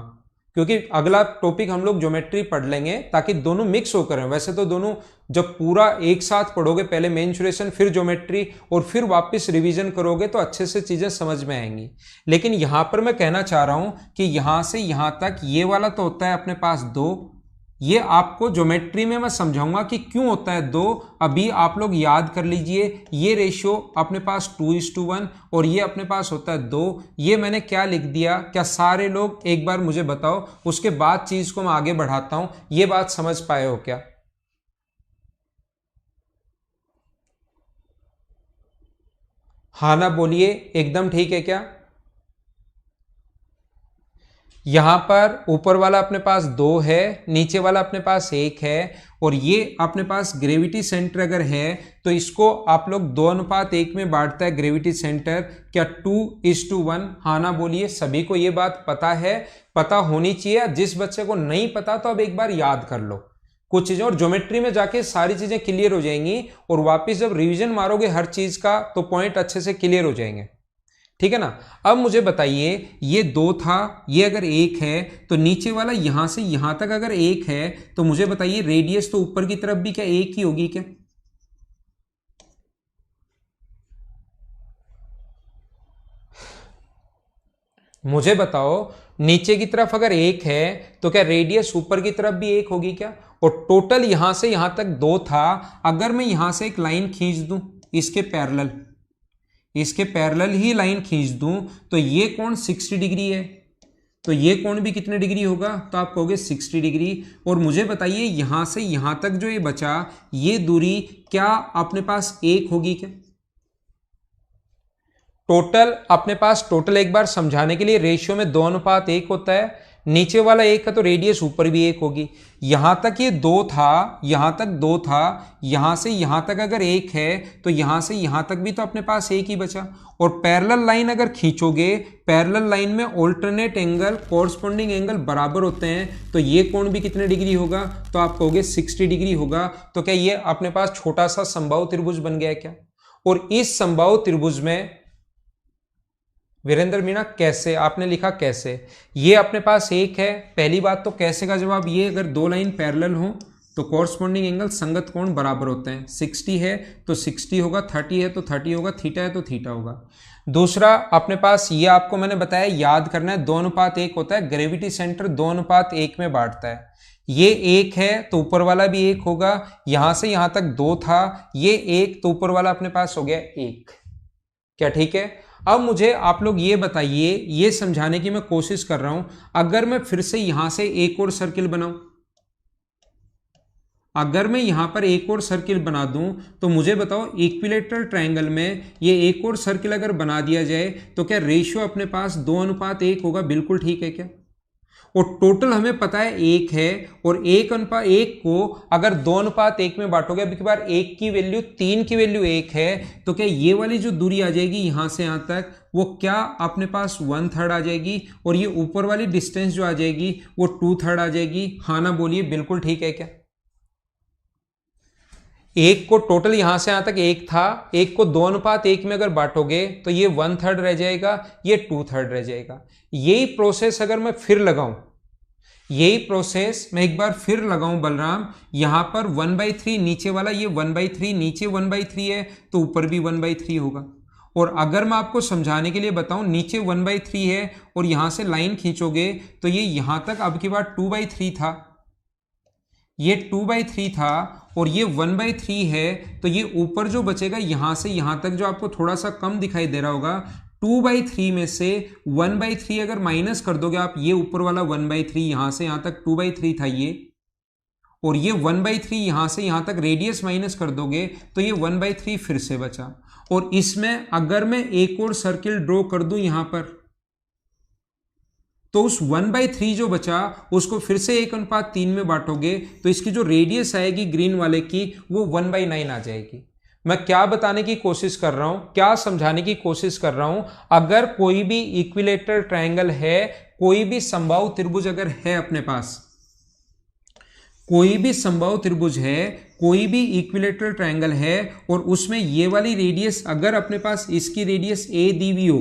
क्योंकि अगला टॉपिक हम लोग ज्योमेट्री पढ़ लेंगे ताकि दोनों मिक्स होकर हैं। वैसे तो दोनों जब पूरा एक साथ पढ़ोगे, पहले मेंसुरेशन फिर ज्योमेट्री और फिर वापस रिवीजन करोगे तो अच्छे से चीजें समझ में आएंगी। लेकिन यहां पर मैं कहना चाह रहा हूं कि यहां से यहां तक ये वाला तो होता है अपने पास 2, ये आपको ज्योमेट्री में मैं समझाऊंगा कि क्यों होता है 2। अभी आप लोग याद कर लीजिए, ये रेशियो अपने पास 2:1 और ये अपने पास होता है 2। ये मैंने क्या लिख दिया, क्या सारे लोग एक बार मुझे बताओ, उसके बाद चीज को मैं आगे बढ़ाता हूं। ये बात समझ पाए हो क्या? हाँ ना बोलिए, एकदम ठीक है क्या? यहां पर ऊपर वाला अपने पास 2 है, नीचे वाला अपने पास 1 है, और ये अपने पास ग्रेविटी सेंटर अगर है तो इसको आप लोग 2:1 में बांटता है ग्रेविटी सेंटर। क्या 2:1? हाँ ना बोलिए, सभी को ये बात पता है, पता होनी चाहिए। जिस बच्चे को नहीं पता तो अब एक बार याद कर लो कुछ चीजें, और ज्योमेट्री में जाके सारी चीजें क्लियर हो जाएंगी, और वापिस जब रिवीजन मारोगे हर चीज का तो पॉइंट अच्छे से क्लियर हो जाएंगे, ठीक है ना। अब मुझे बताइए, ये 2 था, ये अगर 1 है तो नीचे वाला यहां से यहां तक अगर 1 है तो मुझे बताइए रेडियस तो ऊपर की तरफ भी क्या 1 ही होगी क्या? मुझे बताओ, नीचे की तरफ अगर 1 है तो क्या रेडियस ऊपर की तरफ भी 1 होगी क्या? और टोटल यहां से यहां तक 2 था। अगर मैं यहां से एक लाइन खींच दूं इसके पैरेलल ही लाइन खींच दूं तो ये कोण 60 डिग्री है, तो ये कोण भी कितने डिग्री होगा? तो आप कहोगे 60 डिग्री। और मुझे बताइए यहां से यहां तक जो ये बचा, ये दूरी क्या अपने पास 1 होगी क्या? टोटल अपने पास, टोटल एक बार समझाने के लिए, रेशियो में 2:1 होता है। नीचे वाला 1 है तो रेडियस ऊपर भी 1 होगी। यहां तक ये 2 था, यहां तक 2 था, यहां से यहां तक अगर 1 है तो यहां से यहां तक भी तो अपने पास 1 ही बचा। और पैरेलल लाइन अगर खींचोगे, पैरेलल लाइन में ऑल्टरनेट एंगल, कोरस्पॉन्डिंग एंगल बराबर होते हैं, तो ये कोण भी कितने डिग्री होगा? तो आप कहोगे 60 डिग्री होगा। तो क्या ये अपने पास छोटा सा समबाहु त्रिभुज बन गया क्या? और इस समबाहु त्रिभुज में वीरेंद्र मीणा कैसे? आपने लिखा कैसे, ये अपने पास 1 है। पहली बात तो कैसे का जवाब ये, अगर 2 लाइन पैरेलल हो तो कोरस्पॉन्डिंग एंगल, संगत कोण बराबर होते हैं। 60 है तो 60 होगा, 30 है तो 30 होगा, थीटा है तो थीटा होगा। दूसरा अपने पास ये आपको मैंने बताया, याद करना है 2:1 होता है, ग्रेविटी सेंटर 2:1 में बांटता है। ये 1 है तो ऊपर वाला भी 1 होगा, यहां से यहां तक 2 था, ये 1 तो ऊपर वाला अपने पास हो गया 1। क्या ठीक है? अब मुझे आप लोग ये बताइए, ये समझाने की मैं कोशिश कर रहा हूं, अगर मैं फिर से यहां से एक और सर्किल बनाऊं, अगर मैं यहां पर एक और सर्किल बना दूं तो मुझे बताओ इक्विलेटरल ट्रायंगल में ये एक और सर्किल अगर बना दिया जाए तो क्या रेशियो अपने पास 2:1 होगा? बिल्कुल ठीक है क्या? और टोटल हमें पता है 1 है, और 1:1 को अगर 2:1 में बांटोगे, अब की बार 1 की वैल्यू 3 की वैल्यू 1 है, तो क्या ये वाली जो दूरी आ जाएगी यहां से यहां तक, वो क्या अपने पास 1/3 आ जाएगी, और ये ऊपर वाली डिस्टेंस जो आ जाएगी वो 2/3 आ जाएगी। हाँ ना बोलिए, बिल्कुल ठीक है क्या? 1 को टोटल यहां से यहां तक 1 था, 1 को 2:1 में अगर बांटोगे तो ये 1/3 रह जाएगा, ये 2/3 रह जाएगा। यही प्रोसेस अगर मैं फिर लगाऊं, यही प्रोसेस मैं एक बार फिर लगाऊं बलराम, यहां पर 1/3 नीचे वाला, ये 1/3 नीचे 1/3 है तो ऊपर भी 1/3 होगा। और अगर मैं आपको समझाने के लिए बताऊं, नीचे 1/3 है और यहां से लाइन खींचोगे तो ये यहां तक अब की बार 2/3 था, ये 2/3 था, और ये 1/3 है, तो ये ऊपर जो बचेगा यहां से यहां तक जो आपको थोड़ा सा कम दिखाई दे रहा होगा, 2/3 में से 1/3 अगर माइनस कर दोगे आप, ये ऊपर वाला 1/3, यहां से यहां तक 2/3 था ये, और ये 1/3 यहां से यहां तक रेडियस माइनस कर दोगे तो ये 1/3 फिर से बचा। और इसमें अगर मैं एक और सर्किल ड्रॉ कर दूं यहां पर, तो उस 1/3 जो बचा उसको फिर से 1:3 में बांटोगे तो इसकी जो रेडियस आएगी ग्रीन वाले की, वो 1/9 आ जाएगी। मैं क्या बताने की कोशिश कर रहा हूं, क्या समझाने की कोशिश कर रहा हूं, अगर कोई भी इक्विलेटरल ट्रायंगल है, कोई भी समबाहु त्रिभुज अगर है अपने पास, कोई भी समबाहु त्रिभुज है, कोई भी इक्विलेटरल ट्रायंगल है, और उसमें ये वाली रेडियस अगर अपने पास इसकी रेडियस ए दी हुई हो,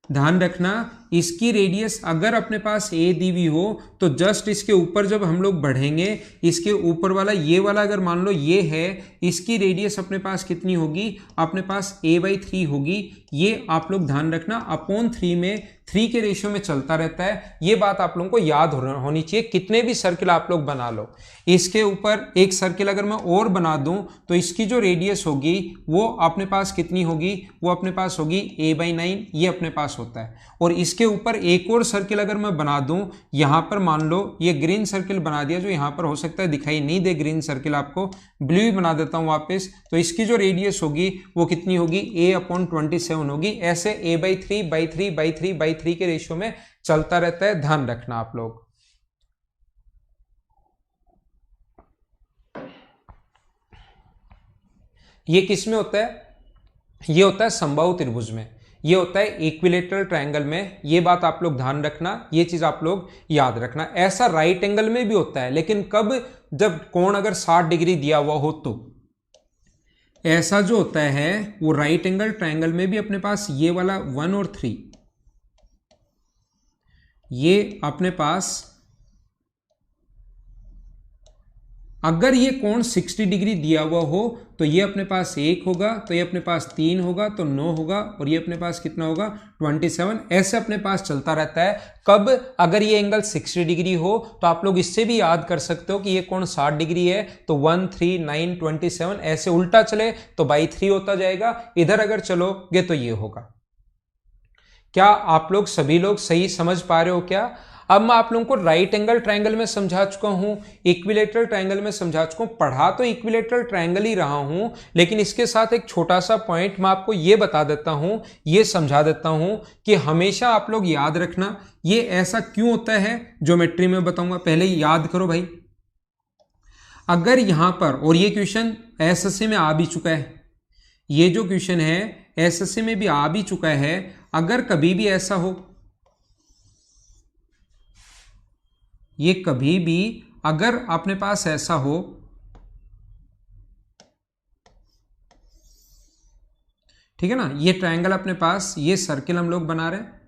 ध्यान रखना, इसकी रेडियस अगर अपने पास ए दी हुई हो तो जस्ट इसके ऊपर जब हम लोग बढ़ेंगे, इसके ऊपर वाला ये वाला अगर मान लो ये है, इसकी रेडियस अपने पास कितनी होगी? अपने पास a/3 होगी। ये आप लोग ध्यान रखना, अपॉन 3 में 3 के रेशियो में चलता रहता है। ये बात आप लोगों को याद होनी चाहिए। कितने भी सर्किल आप लोग बना लो, इसके ऊपर एक सर्किल अगर मैं और बना दूं तो इसकी जो रेडियस होगी वो अपने पास कितनी होगी, वो अपने पास होगी a/9, ये अपने पास होता है। और इसके ऊपर एक और सर्किल अगर मैं बना दूं, यहां पर मान लो ये ग्रीन सर्किल बना दिया, जो यहां पर हो सकता है दिखाई नहीं दे ग्रीन सर्किल आपको, ब्लू ही बना देता हूं वापस, तो इसकी जो रेडियस होगी वो कितनी होगी, a/27 होगी। ऐसे a/3/3/3/3 के रेशियो में चलता रहता है, ध्यान रखना आप लोग। ये किस में होता है, ये होता है समबाहु त्रिभुज में, ये होता है इक्विलेटरल ट्रायंगल में। ये बात आप लोग ध्यान रखना, ये चीज आप लोग याद रखना। ऐसा राइट एंगल में भी होता है, लेकिन कब, जब कोण अगर 60 डिग्री दिया हुआ हो तो। ऐसा जो होता है वो राइट एंगल ट्रायंगल में भी अपने पास ये वाला 1 और 3, ये अपने पास अगर ये कोण 60 डिग्री दिया हुआ हो तो ये अपने पास 1 होगा, तो ये अपने पास 3 होगा, तो 9 होगा, और ये अपने पास कितना होगा 27। ऐसे अपने पास चलता रहता है। कब, अगर ये एंगल 60 डिग्री हो तो आप लोग इससे भी याद कर सकते हो कि ये कोण 60 डिग्री है, तो 1 3 9 27, ऐसे उल्टा चले तो बाई 3 होता जाएगा, इधर अगर चलोगे तो ये होगा। क्या आप लोग सभी लोग सही समझ पा रहे हो क्या? अब मैं आप लोगों को राइट एंगल ट्रायंगल में समझा चुका हूं, इक्विलेटरल ट्रायंगल में समझा चुका हूं, पढ़ा तो इक्विलेटरल ट्रायंगल ही रहा हूं, लेकिन इसके साथ एक छोटा सा पॉइंट मैं आपको ये बता देता हूं, ये समझा देता हूं कि हमेशा आप लोग याद रखना ये ऐसा क्यों होता है, ज्योमेट्री में बताऊंगा, पहले याद करो भाई। अगर यहां पर, और ये क्वेश्चन एसएससी में आ भी चुका है, ये जो क्वेश्चन है एसएससी में भी आ भी चुका है, अगर कभी भी ऐसा हो, ये कभी भी अगर अपने पास ऐसा हो, ठीक है ना, ये ट्रायंगल अपने पास, ये सर्किल हम लोग बना रहे हैं,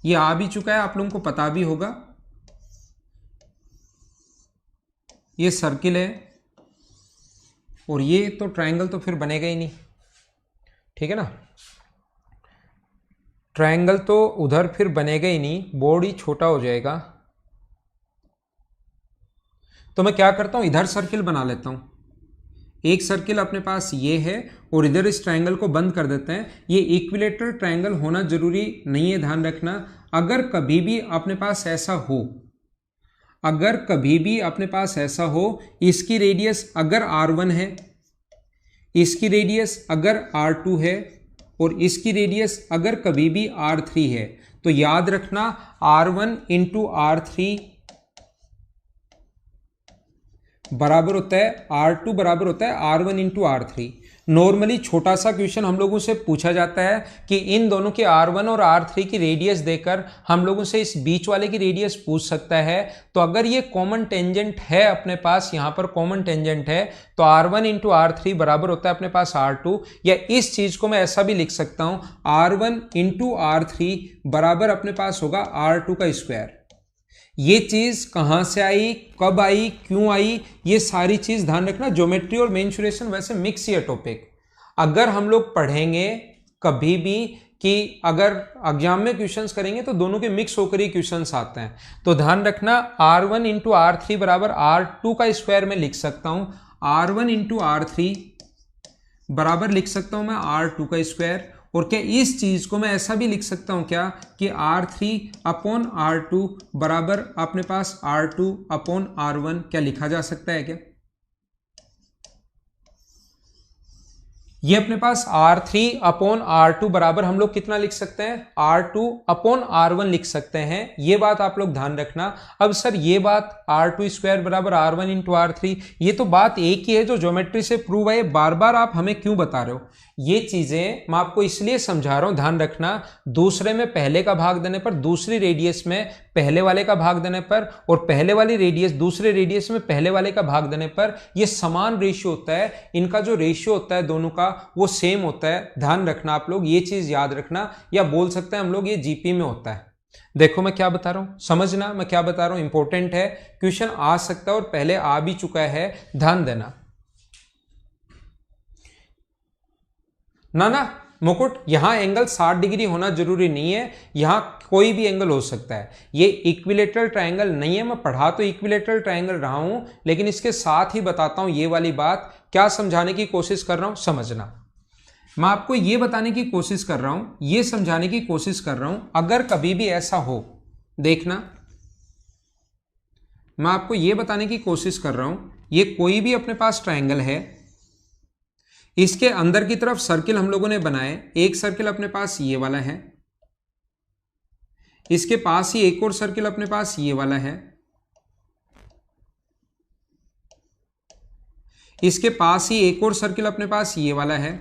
ये आ भी चुका है, आप लोगों को पता भी होगा, ये सर्किल है, और ये तो ट्रायंगल तो फिर बनेगा ही नहीं, ठीक है ना, ट्रायंगल तो उधर फिर बनेगा ही नहीं, बोर्ड ही छोटा हो जाएगा। तो मैं क्या करता हूं, इधर सर्किल बना लेता हूं, एक सर्किल अपने पास ये है, और इधर इस ट्रायंगल को बंद कर देते हैं। ये इक्विलेटरल ट्रायंगल होना जरूरी नहीं है, ध्यान रखना। अगर कभी भी अपने पास ऐसा हो, अगर कभी भी अपने पास ऐसा हो, इसकी रेडियस अगर r1 है, इसकी रेडियस अगर r2 है, और इसकी रेडियस अगर कभी भी r3 है, तो याद रखना r1 इंटू r3 बराबर होता है R2 बराबर होता है R1 इंटू R3। नॉर्मली छोटा सा क्वेश्चन हम लोगों से पूछा जाता है कि इन दोनों के R1 और R3 की रेडियस देकर हम लोगों से इस बीच वाले की रेडियस पूछ सकता है। तो अगर ये कॉमन टेंजेंट है अपने पास, यहां पर कॉमन टेंजेंट है, तो R1 इंटू R3 बराबर होता है अपने पास R2, या इस चीज को मैं ऐसा भी लिख सकता हूं R1 इंटू R3 बराबर अपने पास होगा R2 का स्क्वायर। ये चीज कहां से आई, कब आई, क्यों आई, ये सारी चीज ध्यान रखना। ज्योमेट्री और मेंसुरेशन वैसे मिक्स ही है टॉपिक। अगर हम लोग पढ़ेंगे कभी भी कि अगर एग्जाम में क्वेश्चंस करेंगे तो दोनों के मिक्स होकर ही क्वेश्चंस आते हैं, तो ध्यान रखना R1 इंटू R3 बराबर R2 का स्क्वायर में लिख सकता हूं, R1 इंटू R3 बराबर लिख सकता हूं मैं R2 का स्क्वायर। और क्या इस चीज को मैं ऐसा भी लिख सकता हूं क्या कि R3 अपॉन R2 बराबर अपने पास R2 अपॉन R1, क्या लिखा जा सकता है क्या? ये अपने पास R3 अपॉन R2 बराबर हम लोग कितना लिख सकते हैं, R2 अपॉन R1 लिख सकते हैं। ये बात आप लोग ध्यान रखना। अब सर ये बात R2 स्क्वायर बराबर R1 इंटू R3, ये तो बात एक ही है जो ज्योमेट्री से प्रूव है, बार बार आप हमें क्यों बता रहे हो? ये चीजें मैं आपको इसलिए समझा रहा हूं, ध्यान रखना। दूसरे में पहले का भाग देने पर, दूसरी रेडियस में पहले वाले का भाग देने पर, और पहले वाली रेडियस दूसरे रेडियस में पहले वाले का भाग देने पर ये समान रेशियो होता है। इनका जो रेशियो होता है दोनों का वो सेम होता है, ध्यान रखना आप लोग, ये चीज याद रखना। या बोल सकते हैं हम लोग ये जीपी में होता है। देखो मैं क्या बता रहा हूं, समझना मैं क्या बता रहा हूं, इंपॉर्टेंट है, क्वेश्चन आ सकता है और पहले आ भी चुका है, ध्यान देना। ना मुकुट, यहां एंगल 60 डिग्री होना जरूरी नहीं है, यहां कोई भी एंगल हो सकता है। ये इक्विलेटरल ट्रायंगल नहीं है, मैं पढ़ा तो इक्विलेटरल ट्रायंगल रहा हूं, लेकिन इसके साथ ही बताता हूं ये वाली बात। क्या समझाने की कोशिश कर रहा हूं, समझना। मैं आपको ये बताने की कोशिश कर रहा हूं, ये समझाने की कोशिश कर रहा हूं, अगर कभी भी ऐसा हो, देखना, मैं आपको ये बताने की कोशिश कर रहा हूं, ये कोई भी अपने पास ट्रायंगल है, इसके अंदर की तरफ सर्किल हम लोगों ने बनाए। एक सर्किल अपने पास ये वाला है, इसके पास ही एक और सर्किल अपने पास ये वाला है, इसके पास ही एक और सर्किल अपने पास ये वाला है,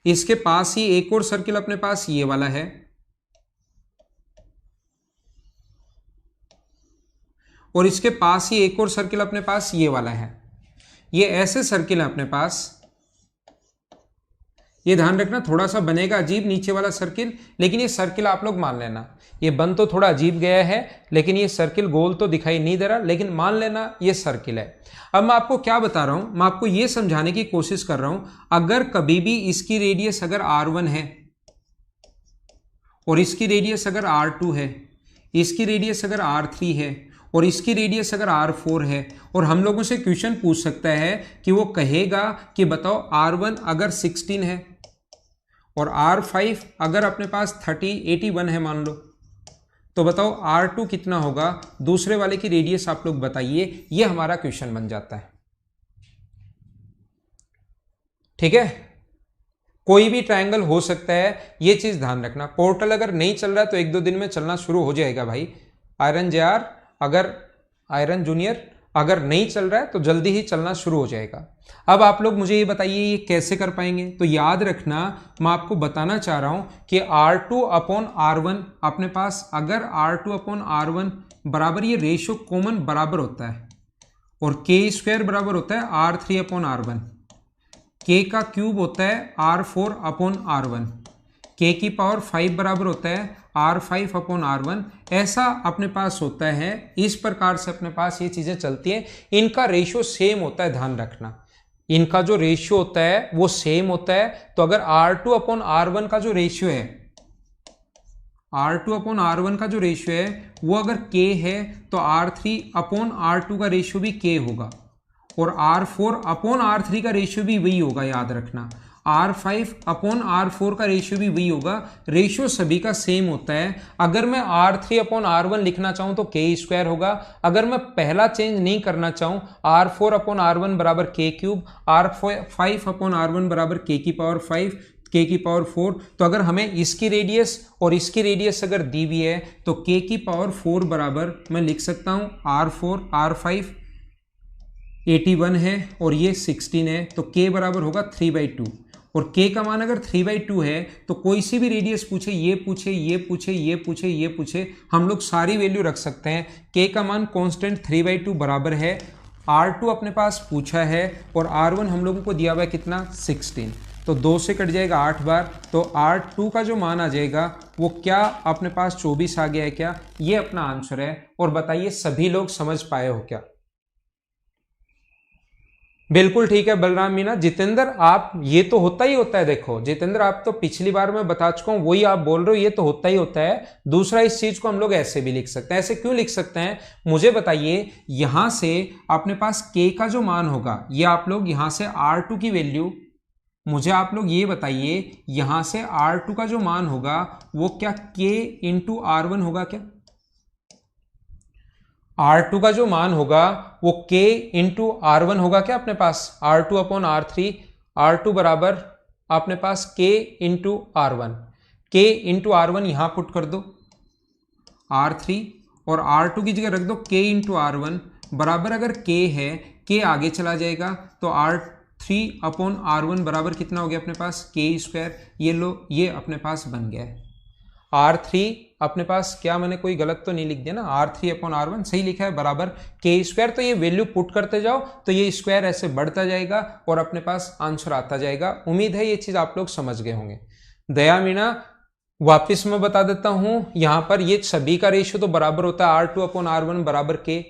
इसके पास ही एक और सर्किल अपने पास ये वाला है, और इसके पास ही एक और सर्किल अपने पास ये वाला है। ये ऐसे सर्किल है अपने पास, ये ध्यान रखना, थोड़ा सा बनेगा अजीब नीचे वाला सर्किल, लेकिन ये सर्किल आप लोग मान लेना। ये बन तो थोड़ा अजीब गया है, लेकिन ये सर्किल गोल तो दिखाई नहीं दे रहा, लेकिन मान लेना ये सर्किल है। अब मैं आपको क्या बता रहा हूं, मैं आपको ये समझाने की कोशिश कर रहा हूं, अगर कभी भी इसकी रेडियस अगर R1 है और इसकी रेडियस अगर R2 है, इसकी रेडियस अगर R3 है और इसकी रेडियस अगर R4 है, और हम लोगों से क्वेश्चन पूछ सकता है कि वो कहेगा कि बताओ R1 अगर 16 है और R5 अगर अपने पास 81 है मान लो, तो बताओ R2 कितना होगा, दूसरे वाले की रेडियस आप लोग बताइए। ये हमारा क्वेश्चन बन जाता है। ठीक है, कोई भी ट्रायंगल हो सकता है, ये चीज ध्यान रखना। पोर्टल अगर नहीं चल रहा है तो 1-2 दिन में चलना शुरू हो जाएगा भाई। आयरन JR, अगर आयरन जूनियर अगर नहीं चल रहा है तो जल्दी ही चलना शुरू हो जाएगा। अब आप लोग मुझे ये बताइए ये कैसे कर पाएंगे। तो याद रखना, मैं आपको बताना चाह रहा हूं कि R2/R1 अपने पास अगर R2/R1 बराबर, ये रेशियो कॉमन बराबर होता है, और k² बराबर होता है R3/R1, k का क्यूब होता है R4/R1, k की पावर 5 बराबर होता है R5/R1, ऐसा अपने पास होता है। इस प्रकार से अपने पास ये चीजें चलती हैं, इनका रेशियो सेम होता है, ध्यान रखना, इनका जो रेशियो होता है वो सेम होता है। तो अगर R2/R1 का जो रेशियो है, R2/R1 का जो रेशियो है वो अगर k है, तो R3/R2 का रेशियो भी k होगा, और R4/R3 का रेशियो भी वही होगा, याद रखना। R5/R4 का रेशियो भी वही होगा, रेशियो सभी का सेम होता है। अगर मैं R3/R1 लिखना चाहूं तो k² होगा, अगर मैं पहला चेंज नहीं करना चाहूं R4/R1 बराबर k³, R5/R1 बराबर k की पावर 5, k की पावर 4, तो अगर हमें इसकी रेडियस और इसकी रेडियस अगर दी हुई है तो k की पावर 4 बराबर मैं लिख सकता हूं R4, R5 81 है और ये 16 है, तो k बराबर होगा 3/2, और k का मान अगर 3/2 है तो कोई सी भी रेडियस पूछे, ये पूछे, ये पूछे, ये पूछे, ये पूछे, हम लोग सारी वैल्यू रख सकते हैं। k का मान कांस्टेंट 3/2 बराबर है। R2 अपने पास पूछा है और R1 हम लोगों को दिया हुआ है कितना, 16, तो 2 से कट जाएगा 8 बार, तो R2 का जो मान आ जाएगा वो क्या अपने पास 24 आ गया है क्या, ये अपना आंसर है। और बताइए सभी लोग समझ पाए हो क्या। बिल्कुल ठीक है बलराम मीना। जितेंद्र, आप ये तो होता ही होता है, देखो जितेंद्र आप तो पिछली बार मैं बता चुका हूं, वही आप बोल रहे हो, ये तो होता ही होता है। दूसरा, इस चीज को हम लोग ऐसे भी लिख सकते हैं। ऐसे क्यों लिख सकते हैं मुझे बताइए। यहां से अपने पास k का जो मान होगा, ये आप लोग यहां से R2 की वैल्यू, मुझे आप लोग ये बताइए, यहां से R2 का जो मान होगा वो क्या k इंटू R1 होगा क्या। R2 का जो मान होगा वो k इंटू R1 होगा क्या अपने पास, R2/R3, R2 बराबर अपने पास k into R1, k into R1 यहां पुट कर दो R3, और R2 की जगह रख दो k इंटू R1 बराबर, अगर k है k आगे चला जाएगा तो R3/R1 बराबर कितना हो गया अपने पास, k²। ये लो, ये अपने पास बन गया है। R3 अपने पास क्या, मैंने कोई गलत तो नहीं लिख दिया ना, R3/R1 सही लिखा है, बराबर k²। तो ये वैल्यू पुट करते जाओ तो ये स्क्वायर ऐसे बढ़ता जाएगा और अपने पास आंसर आता जाएगा। उम्मीद है ये चीज आप लोग समझ गए होंगे। दया मीना, वापिस मैं बता देता हूं, यहां पर ये सभी का रेशियो तो बराबर होता है R2/R1 बराबर k।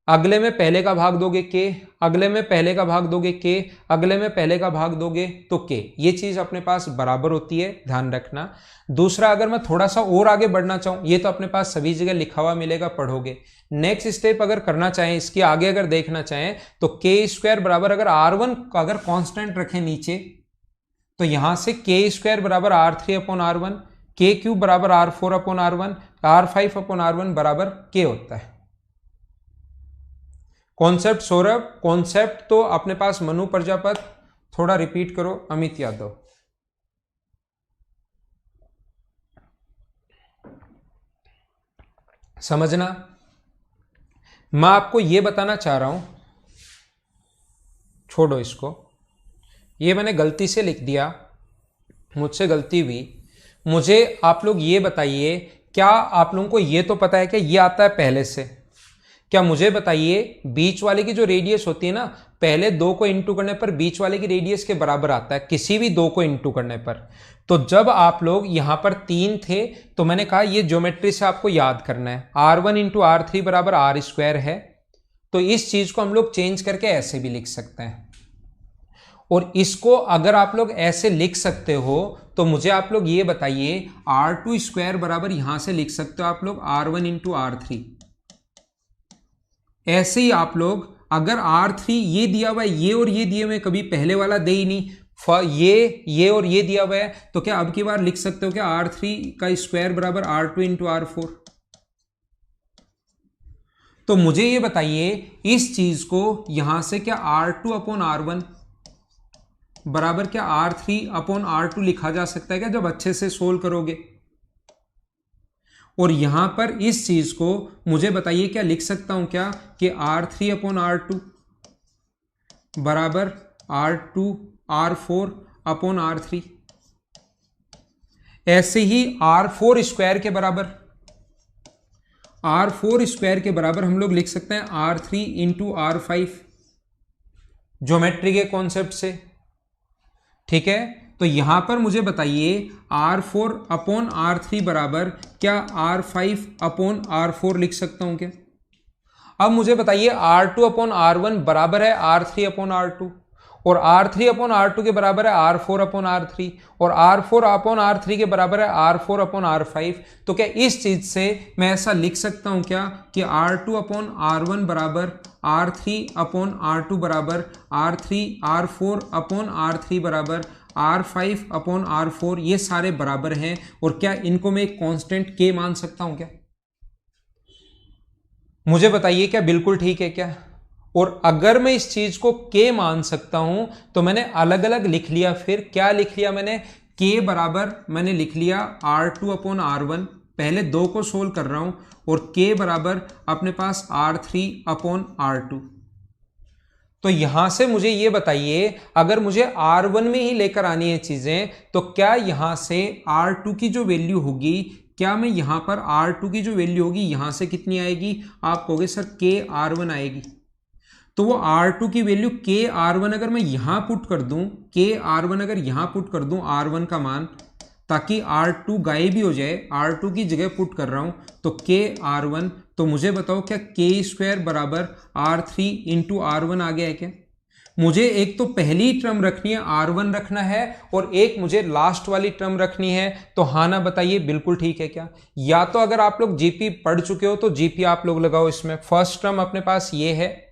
अगले में पहले का भाग दोगे के, अगले में पहले का भाग दोगे के, अगले में पहले का भाग दोगे तो के। ये चीज अपने पास बराबर होती है, ध्यान रखना। दूसरा, अगर मैं थोड़ा सा और आगे बढ़ना चाहूं, ये तो अपने पास सभी जगह लिखा हुआ मिलेगा, पढ़ोगे। नेक्स्ट स्टेप अगर करना चाहें, इसके आगे अगर देखना चाहें तो के स्क्वायर बराबर, अगर R1 अगर कांस्टेंट रखें नीचे, तो यहां से के स्क्वायर बराबर R3 अपॉन R1, के क्यूब बराबर R4 upon R1, R5 upon R1 बराबर के होता है। कॉन्सेप्ट सौरभ, कॉन्सेप्ट तो अपने पास मनु प्रजापत, थोड़ा रिपीट करो अमित यादव। समझना, मैं आपको यह बताना चाह रहा हूं, छोड़ो इसको, ये मैंने गलती से लिख दिया, मुझसे गलती हुई। मुझे आप लोग ये बताइए, क्या आप लोगों को ये तो पता है कि ये आता है पहले से? क्या मुझे बताइए, बीच वाले की जो रेडियस होती है ना, पहले 2 को इंटू करने पर बीच वाले की रेडियस के बराबर आता है, किसी भी 2 को इंटू करने पर। तो जब आप लोग यहां पर 3 थे तो मैंने कहा ये ज्योमेट्री से आपको याद करना है, R1 इंटू R3 बराबर R स्क्वायर है। तो इस चीज को हम लोग चेंज करके ऐसे भी लिख सकते हैं, और इसको अगर आप लोग ऐसे लिख सकते हो तो मुझे आप लोग ये बताइए, R2 स्क्वायर बराबर यहां से लिख सकते हो आप लोग R1 इंटू R3। ऐसे ही आप लोग अगर R3 ये दिया हुआ है, ये और ये दिए हुए, कभी पहले वाला दे ही नहीं, ये और ये दिया हुआ है, तो क्या अब की बार लिख सकते हो क्या R3 का स्क्वायर बराबर R2 इंटू R4। तो मुझे ये बताइए, इस चीज को यहां से क्या R2 अपॉन R1 बराबर क्या R3 अपॉन R2 लिखा जा सकता है क्या, जब अच्छे से सोल्व करोगे? और यहां पर इस चीज को मुझे बताइए, क्या लिख सकता हूं क्या कि R3 अपॉन R2 बराबर R4 अपॉन R3। ऐसे ही R4 स्क्वायर के बराबर, R4 स्क्वायर के बराबर हम लोग लिख सकते हैं R3 इंटू R5, ज्योमेट्री के कॉन्सेप्ट से। ठीक है, तो यहां पर मुझे बताइए R4 अपॉन R3 बराबर क्या R5 अपॉन R4 लिख सकता हूं क्या? अब मुझे बताइए R2 अपॉन R1 बराबर है R3 अपॉन R2, और R3 अपॉन R2 के बराबर है R4 अपॉन R3, और R4 अपॉन R3 के बराबर है R4 अपॉन R5। तो क्या इस चीज से मैं ऐसा लिख सकता हूं क्या कि R2 अपॉन R1 बराबर R3 अपॉन R2 बराबर R4 अपॉन R3 बराबर R5 अपॉन R4, ये सारे बराबर हैं, और क्या इनको मैं एक कांस्टेंट के मान सकता हूं क्या? मुझे बताइए, क्या बिल्कुल ठीक है क्या? और अगर मैं इस चीज को के मान सकता हूं तो मैंने अलग अलग लिख लिया, फिर क्या लिख लिया मैंने, के बराबर मैंने लिख लिया R2 अपॉन R1, पहले 2 को सोल्व कर रहा हूं, और के बराबर अपने पास R3 अपॉन R2। तो यहां से मुझे ये बताइए, अगर मुझे R1 में ही लेकर आनी है चीजें, तो क्या यहां से R2 की जो वैल्यू होगी, क्या मैं यहां पर R2 की जो वैल्यू होगी यहां से कितनी आएगी? आप कहोगे सर के R1 आएगी। तो वो R2 की वैल्यू के R1 अगर मैं यहां पुट कर दूं, के R1 अगर यहां पुट कर दूं R1 का मान, ताकि R2 गायब भी हो जाए, R2 की जगह पुट कर रहा हूं, तो के R1, तो मुझे बताओ क्या के स्क्वायर बराबर R3 इंटू R1 आ गया है क्या? मुझे एक तो पहली टर्म रखनी है R1 रखना है, और एक मुझे लास्ट वाली टर्म रखनी है, तो हाँ ना बताइए बिल्कुल ठीक है क्या? या तो अगर आप लोग जीपी पढ़ चुके हो तो जीपी आप लोग लगाओ इसमें। फर्स्ट टर्म अपने पास ये है,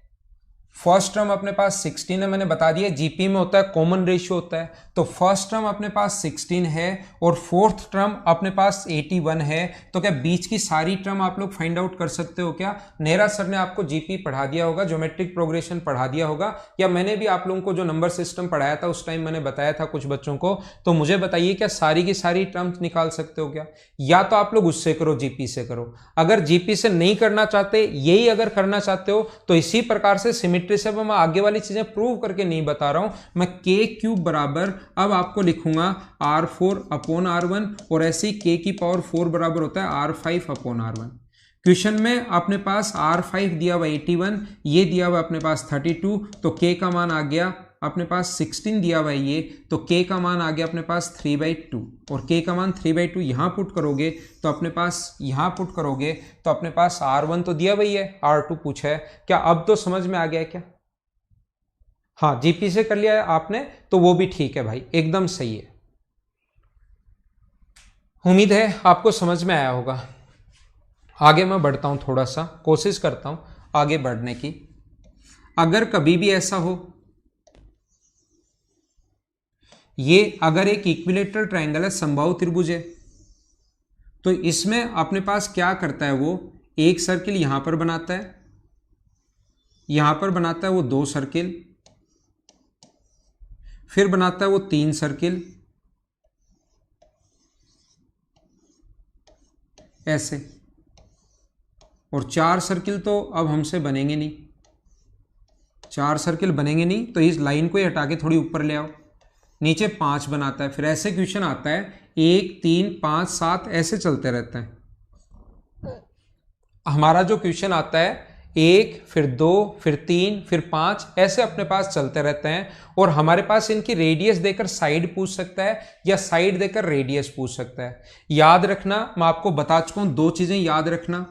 फर्स्ट टर्म अपने पास 16 है, मैंने बता दिया जीपी में होता है कॉमन रेशियो होता है, तो फर्स्ट टर्म अपने पास 16 है, और फोर्थ टर्म अपने पास 81 है। तो क्या बीच की सारी टर्म आप लोग फाइंड आउट कर सकते हो क्या? नेहरा सर ने आपको जीपी पढ़ा दिया होगा, ज्योमेट्रिक प्रोग्रेशन पढ़ा दिया होगा, या मैंने भी आप लोगों को जो नंबर सिस्टम पढ़ाया था उस टाइम मैंने बताया था कुछ बच्चों को। तो मुझे बताइए, क्या सारी की सारी टर्म्स निकाल सकते हो क्या? या तो आप लोग उससे करो, जीपी से करो। अगर जीपी से नहीं करना चाहते, यही अगर करना चाहते हो, तो इसी प्रकार से सिमेट्री से मैं आगे वाली चीजें प्रूव करके नहीं बता रहा हूं, मैं के क्यूब बराबर अब आपको लिखूंगा R4 अपॉन R1, और ऐसे ही के की पावर 4 बराबर होता है R5 अपॉन R1। क्वेश्चन में अपने पास R5 दिया हुआ 81, ये दिया हुआ अपने पास 32, तो के का मान आ गया अपने पास 16 दिया हुआ है ये, तो k का मान आ गया अपने पास 3/2 और k का मान 3/2 यहाँ पुट करोगे तो अपने पास यहाँ पुट करोगे तो अपने पास R1 तो दिया वही है, R2 पूछा है। क्या अब तो समझ में आ गया है क्या? हाँ, जीपी से कर लिया है आपने तो वो भी ठीक है भाई, एकदम सही है। उम्मीद है आपको समझ में आया होगा। आगे मैं बढ़ता हूं, थोड़ा सा कोशिश करता हूं आगे बढ़ने की। अगर कभी भी ऐसा हो, ये अगर एक इक्विलेटरल ट्रायंगल है, समबाहु त्रिभुज है, तो इसमें अपने पास क्या करता है, वो एक सर्किल यहां पर बनाता है, यहां पर बनाता है वो 2 सर्किल, फिर बनाता है वो 3 सर्किल, ऐसे, और 4 सर्किल तो अब हमसे बनेंगे नहीं, 4 सर्किल बनेंगे नहीं, तो इस लाइन को ही हटा के थोड़ी ऊपर ले आओ, नीचे 5 बनाता है। फिर ऐसे क्वेश्चन आता है 1 3 5 7 ऐसे चलते रहते हैं। हमारा जो क्वेश्चन आता है 1 फिर 2 फिर 3 फिर 5 ऐसे अपने पास चलते रहते हैं, और हमारे पास इनकी रेडियस देकर साइड पूछ सकता है या साइड देकर रेडियस पूछ सकता है। याद रखना, मैं आपको बता चुका हूं 2 चीजें याद रखना।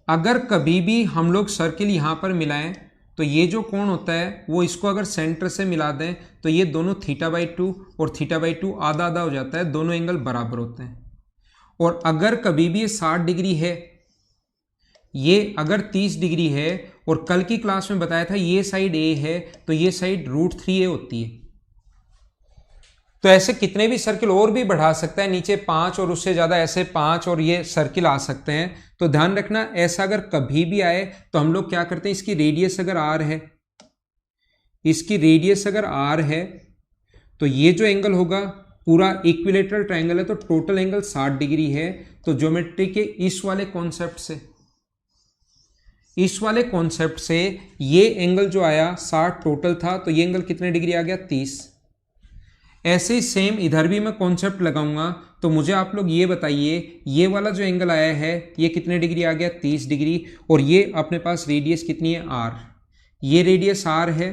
अगर कभी भी हम लोग सर्किल यहां पर मिलाएं तो ये जो कोण होता है वो इसको अगर सेंटर से मिला दें तो ये दोनों θ/2 और θ/2 आधा आधा हो जाता है, दोनों एंगल बराबर होते हैं। और अगर कभी भी ये 60 डिग्री है, ये अगर 30 डिग्री है, और कल की क्लास में बताया था ये साइड ए है, तो ये साइड √3a होती है। तो ऐसे कितने भी सर्किल और भी बढ़ा सकता है, नीचे 5 और उससे ज्यादा ऐसे 5 और ये सर्किल आ सकते हैं। तो ध्यान रखना, ऐसा अगर कभी भी आए तो हम लोग क्या करते हैं, इसकी रेडियस अगर r है, इसकी रेडियस अगर r है, तो ये जो एंगल होगा पूरा इक्विलेटरल ट्रायंगल है, तो टोटल एंगल 60 डिग्री है। तो ज्योमेट्री के इस वाले कॉन्सेप्ट से, इस वाले कॉन्सेप्ट से ये एंगल जो आया 60 टोटल था, तो ये एंगल कितने डिग्री आ गया, 30। ऐसे ही सेम इधर भी मैं कॉन्सेप्ट लगाऊंगा, तो मुझे आप लोग ये बताइए, ये वाला जो एंगल आया है ये कितने डिग्री आ गया, 30 डिग्री, और ये अपने पास रेडियस कितनी है, r। ये रेडियस r है,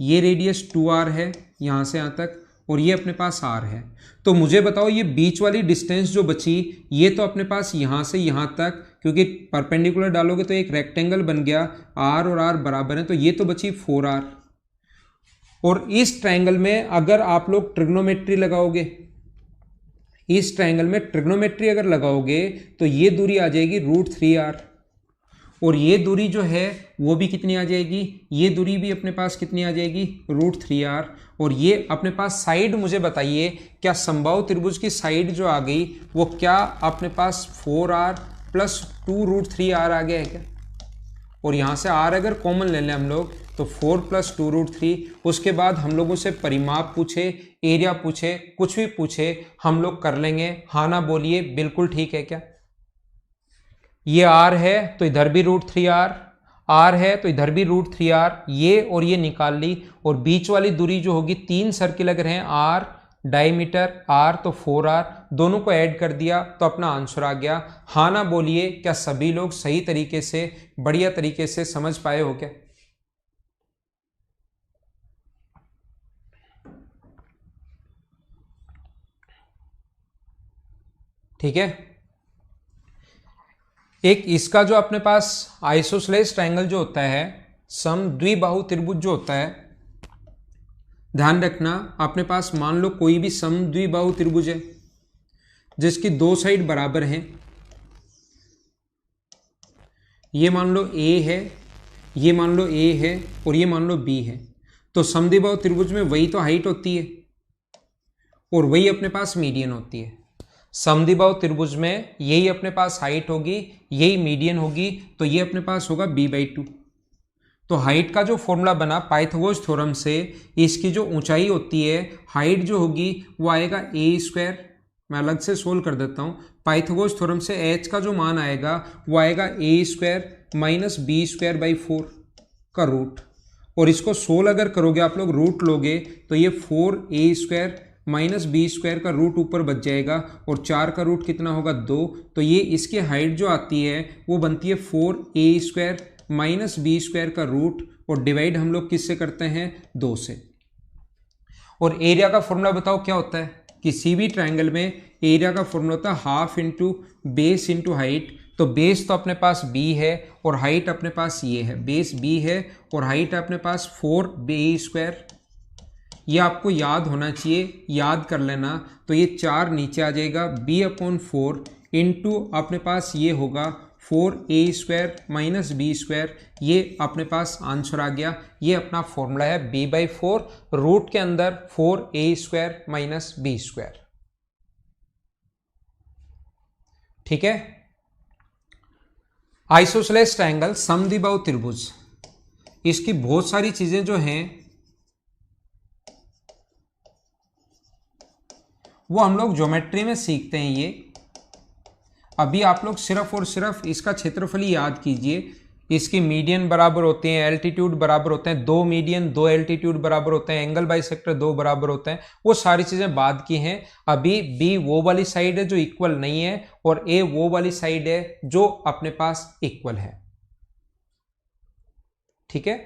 ये रेडियस 2r है यहाँ से यहाँ तक, और ये अपने पास r है। तो मुझे बताओ ये बीच वाली डिस्टेंस जो बची, ये तो अपने पास यहाँ से यहाँ तक, क्योंकि परपेंडिकुलर डालोगे तो एक रेक्टेंगल बन गया, r और r बराबर है, तो ये तो बची 4r। और इस ट्रायंगल में अगर आप लोग ट्रिग्नोमेट्री लगाओगे, इस ट्रायंगल में ट्रिग्नोमेट्री अगर लगाओगे तो ये दूरी आ जाएगी √3r, और ये दूरी जो है वो भी कितनी आ जाएगी, ये दूरी भी अपने पास कितनी आ जाएगी, √3r। और ये अपने पास साइड मुझे बताइए, क्या समबाहु त्रिभुज की साइड जो आ गई वो क्या अपने पास 4r + 2√3r आ गया है क्या? और यहाँ से r अगर कॉमन ले लें हम लोग तो 4 + 2√3। उसके बाद हम लोगों से परिमाप पूछे, एरिया पूछे, कुछ भी पूछे हम लोग कर लेंगे। हाँ ना बोलिए, बिल्कुल ठीक है क्या? ये r है तो इधर भी √3r, r है तो इधर भी √3r, ये और ये निकाल ली, और बीच वाली दूरी जो होगी 3 सर्किल अगर हैं r, डायमीटर r तो 4r, दोनों को ऐड कर दिया तो अपना आंसर आ गया। हाँ ना बोलिए, क्या सभी लोग सही तरीके से, बढ़िया तरीके से समझ पाए हो क्या? ठीक है। एक इसका जो अपने पास आइसोसेलेस ट्रायंगल जो होता है, सम द्विबाहु त्रिभुज जो होता है, ध्यान रखना अपने पास मान लो कोई भी सम द्विबाहु त्रिभुज है जिसकी 2 साइड बराबर हैं, ये मान लो A है, ये मान लो A है, और ये मान लो B है। तो समद्विबाहु त्रिभुज में वही तो हाइट होती है और वही अपने पास मीडियन होती है। समद्विबाहु त्रिभुज में यही अपने पास हाइट होगी, यही मीडियन होगी, तो ये अपने पास होगा b/2। तो हाइट का जो फॉर्मूला बना पाइथागोरस थ्योरम से, इसकी जो ऊंचाई होती है, हाइट जो होगी वो आएगा a²। मैं अलग से सोल्व कर देता हूँ। पाइथागोरस थ्योरम से h का जो मान आएगा वो आएगा a² - b²/4 का रूट, और इसको सोल्व अगर करोगे आप लोग, रूट लोगे तो ये 4a² - b² का रूट ऊपर बच जाएगा, और 4 का रूट कितना होगा, 2। तो ये इसकी हाइट जो आती है वो बनती है 4a² माइनस बी स्क्वायर का रूट, और डिवाइड हम लोग किससे करते हैं, 2 से। और एरिया का फॉर्मूला बताओ क्या होता है, किसी भी ट्रायंगल में एरिया का फॉर्मूला होता है half into base into height. तो बेस तो अपने पास b है और हाइट अपने पास ये है, बेस b है और हाइट अपने पास 4b²। ये आपको याद होना चाहिए, याद कर लेना। तो ये 4 नीचे आ जाएगा, b/4 इंटू अपने पास ये होगा 4a² माइनस b²। ये अपने पास आंसर आ गया। ये अपना फॉर्मूला है b/4 रूट के अंदर 4a² माइनस b²। ठीक है। आइसोसेलेस ट्रायंगल समद्विबाहु त्रिभुज, इसकी बहुत सारी चीजें जो हैं वो हम लोग ज्योमेट्री में सीखते हैं। ये अभी आप लोग सिर्फ और सिर्फ इसका क्षेत्रफल ही याद कीजिए। इसकी मीडियन बराबर होते हैं, एल्टीट्यूड बराबर होते हैं, 2 मीडियन 2 एल्टीट्यूड बराबर होते हैं, एंगल बाइसेक्टर 2 बराबर होते हैं। वो सारी चीजें बाद की हैं। अभी बी वो वाली साइड है जो इक्वल नहीं है, और ए वो वाली साइड है जो अपने पास इक्वल है। ठीक है।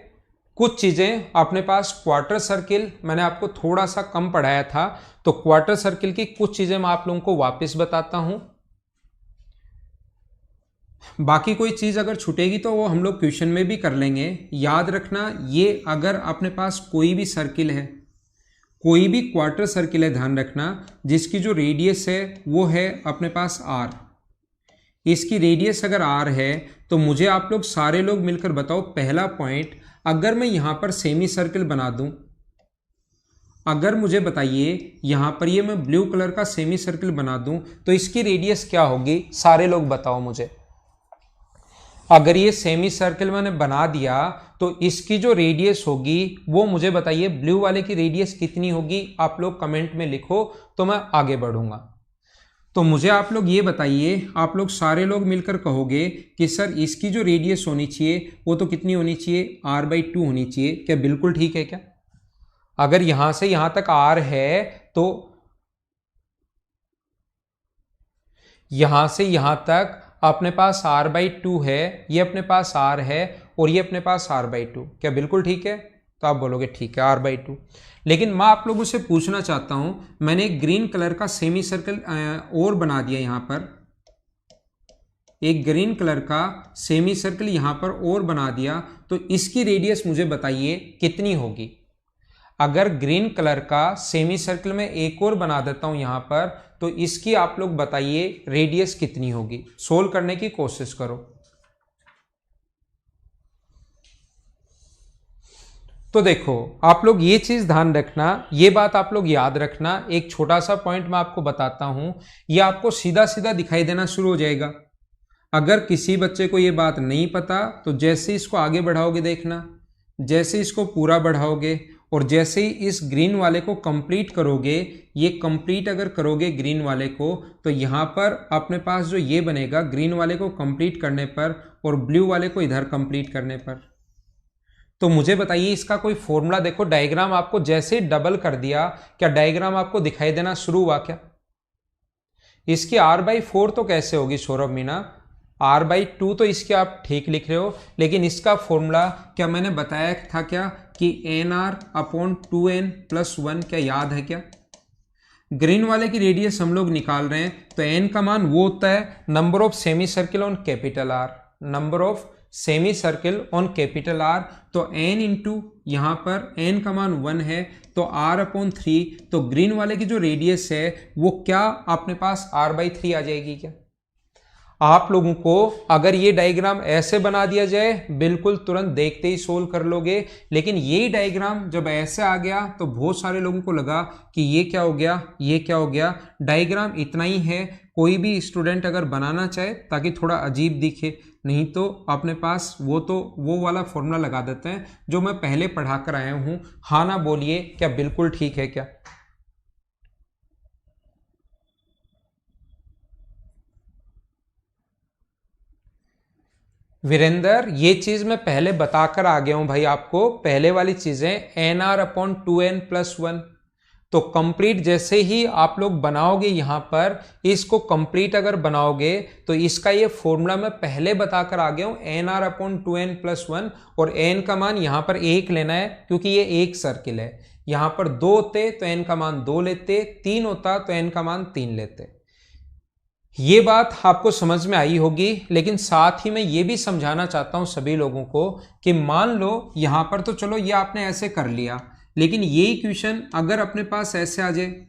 कुछ चीजें अपने पास क्वार्टर सर्किल, मैंने आपको थोड़ा सा कम पढ़ाया था, तो क्वार्टर सर्किल की कुछ चीजें मैं आप लोगों को वापस बताता हूं। बाकी कोई चीज अगर छूटेगी तो वो हम लोग क्वेश्चन में भी कर लेंगे। याद रखना, ये अगर अपने पास कोई भी सर्किल है, कोई भी क्वार्टर सर्किल है, ध्यान रखना, जिसकी जो रेडियस है वो है अपने पास r, इसकी रेडियस अगर r है, तो मुझे आप लोग सारे लोग मिलकर बताओ, पहला पॉइंट, अगर मैं यहां पर सेमी सर्किल बना दूं, अगर मुझे बताइए यहां पर ये मैं ब्लू कलर का सेमी सर्किल बना दूं, तो इसकी रेडियस क्या होगी, सारे लोग बताओ मुझे। अगर ये सेमी सर्किल मैंने बना दिया तो इसकी जो रेडियस होगी वो मुझे बताइए, ब्लू वाले की रेडियस कितनी होगी, आप लोग कमेंट में लिखो तो मैं आगे बढ़ूंगा। तो मुझे आप लोग ये बताइए, आप लोग सारे लोग मिलकर कहोगे कि सर इसकी जो रेडियस होनी चाहिए वो तो कितनी होनी चाहिए, r/2 होनी चाहिए। क्या बिल्कुल ठीक है क्या? अगर यहां से यहां तक r है तो यहां से यहां तक अपने पास r/2 है, ये अपने पास r है और ये अपने पास r/2। क्या बिल्कुल ठीक है? तो आप बोलोगे ठीक है r/2। लेकिन मैं आप लोगों से पूछना चाहता हूं, मैंने एक ग्रीन कलर का सेमी सर्कल और बना दिया, यहां पर एक ग्रीन कलर का सेमी सर्कल यहां पर और बना दिया, तो इसकी रेडियस मुझे बताइए कितनी होगी। अगर ग्रीन कलर का सेमी सर्कल में एक और बना देता हूं यहां पर, तो इसकी आप लोग बताइए रेडियस कितनी होगी। सोल्व करने की कोशिश करो। तो देखो आप लोग ये चीज ध्यान रखना, ये बात आप लोग याद रखना। एक छोटा सा पॉइंट मैं आपको बताता हूं, ये आपको सीधा सीधा दिखाई देना शुरू हो जाएगा। अगर किसी बच्चे को ये बात नहीं पता तो जैसे इसको आगे बढ़ाओगे, देखना, जैसे इसको पूरा बढ़ाओगे और जैसे ही इस ग्रीन वाले को कंप्लीट करोगे, ये कंप्लीट अगर करोगे ग्रीन वाले को, तो यहां पर अपने पास जो ये बनेगा ग्रीन वाले को कंप्लीट करने पर और ब्लू वाले को इधर कंप्लीट करने पर, तो मुझे बताइए इसका कोई फॉर्मूला। देखो डायग्राम आपको जैसे ही डबल कर दिया, क्या डायग्राम आपको दिखाई देना शुरू हुआ क्या? इसकी r/4 तो कैसे होगी सौरभ मीना, r/2 तो इसके आप ठीक लिख रहे हो, लेकिन इसका फॉर्मूला क्या मैंने बताया था क्या कि nr/2n + 1, क्या याद है क्या? ग्रीन वाले की रेडियस हम लोग निकाल रहे हैं, तो n का मान वो होता है number of semi circle on capital R, number of semi circle on capital R। तो n इंटू यहां पर n का मान 1 है, तो r/3, तो ग्रीन वाले की जो रेडियस है वो क्या अपने पास r/3 आ जाएगी क्या? आप लोगों को अगर ये डायग्राम ऐसे बना दिया जाए, बिल्कुल तुरंत देखते ही सोल्व कर लोगे, लेकिन ये डायग्राम जब ऐसे आ गया तो बहुत सारे लोगों को लगा कि ये क्या हो गया, ये क्या हो गया। डायग्राम इतना ही है, कोई भी स्टूडेंट अगर बनाना चाहे ताकि थोड़ा अजीब दिखे, नहीं तो अपने पास वो वाला फॉर्मूला लगा देते हैं जो मैं पहले पढ़ा कर आया हूं। हाँ ना बोलिए, क्या बिल्कुल ठीक है क्या? वीरेंद्र, ये चीज मैं पहले बताकर आ गया हूं भाई आपको, पहले वाली चीजें nr/2n + 1। तो कंप्लीट जैसे ही आप लोग बनाओगे यहां पर, इसको कंप्लीट अगर बनाओगे तो इसका ये फॉर्मूला मैं पहले बताकर आ गया हूं, nr/2n+1, और n का मान यहां पर 1 लेना है क्योंकि ये एक सर्किल है। यहां पर 2 होते तो n का मान 2 लेते, 3 होता तो n का मान 3 लेते। ये बात आपको समझ में आई होगी, लेकिन साथ ही मैं ये भी समझाना चाहता हूं सभी लोगों को कि मान लो यहां पर तो चलो ये आपने ऐसे कर लिया, लेकिन ये इक्वेशन अगर अपने पास ऐसे आ जाए,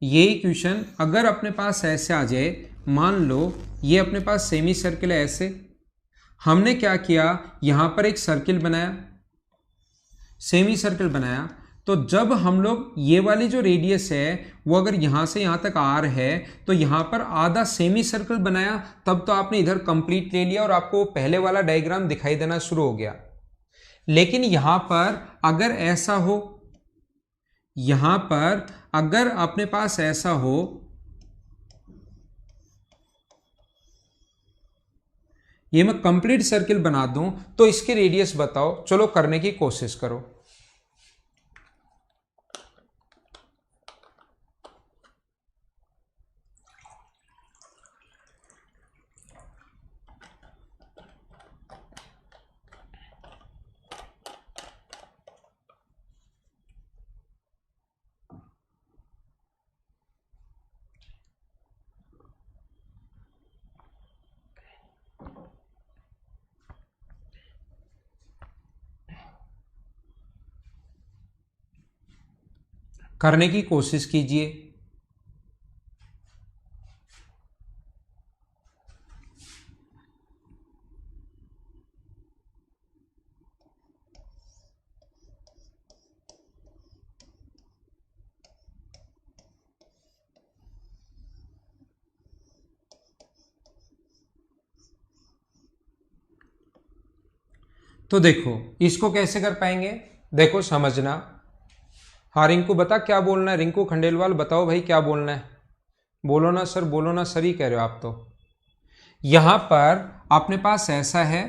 ये इक्वेशन अगर अपने पास ऐसे आ जाए, मान लो ये अपने पास सेमी सर्किल है ऐसे, हमने क्या किया यहां पर एक सर्किल बनाया, सेमी सर्किल बनाया, तो जब हम लोग ये वाली जो रेडियस है वो अगर यहां से यहां तक r है तो यहां पर आधा सेमी सर्कल बनाया, तब तो आपने इधर कंप्लीट ले लिया और आपको पहले वाला डायग्राम दिखाई देना शुरू हो गया। लेकिन यहां पर अगर ऐसा हो, यहां पर अगर अपने पास ऐसा हो, ये मैं कंप्लीट सर्किल बना दूं तो इसकी रेडियस बताओ, चलो करने की कोशिश करो। करने की कोशिश कीजिए। तो देखो इसको कैसे कर पाएंगे, देखो समझना। हाँ रिंकू बता क्या बोलना है, रिंकू खंडेलवाल बताओ भाई क्या बोलना है, बोलो ना सर, बोलो ना सर ही कह रहे हो आप तो। यहां पर अपने पास ऐसा है,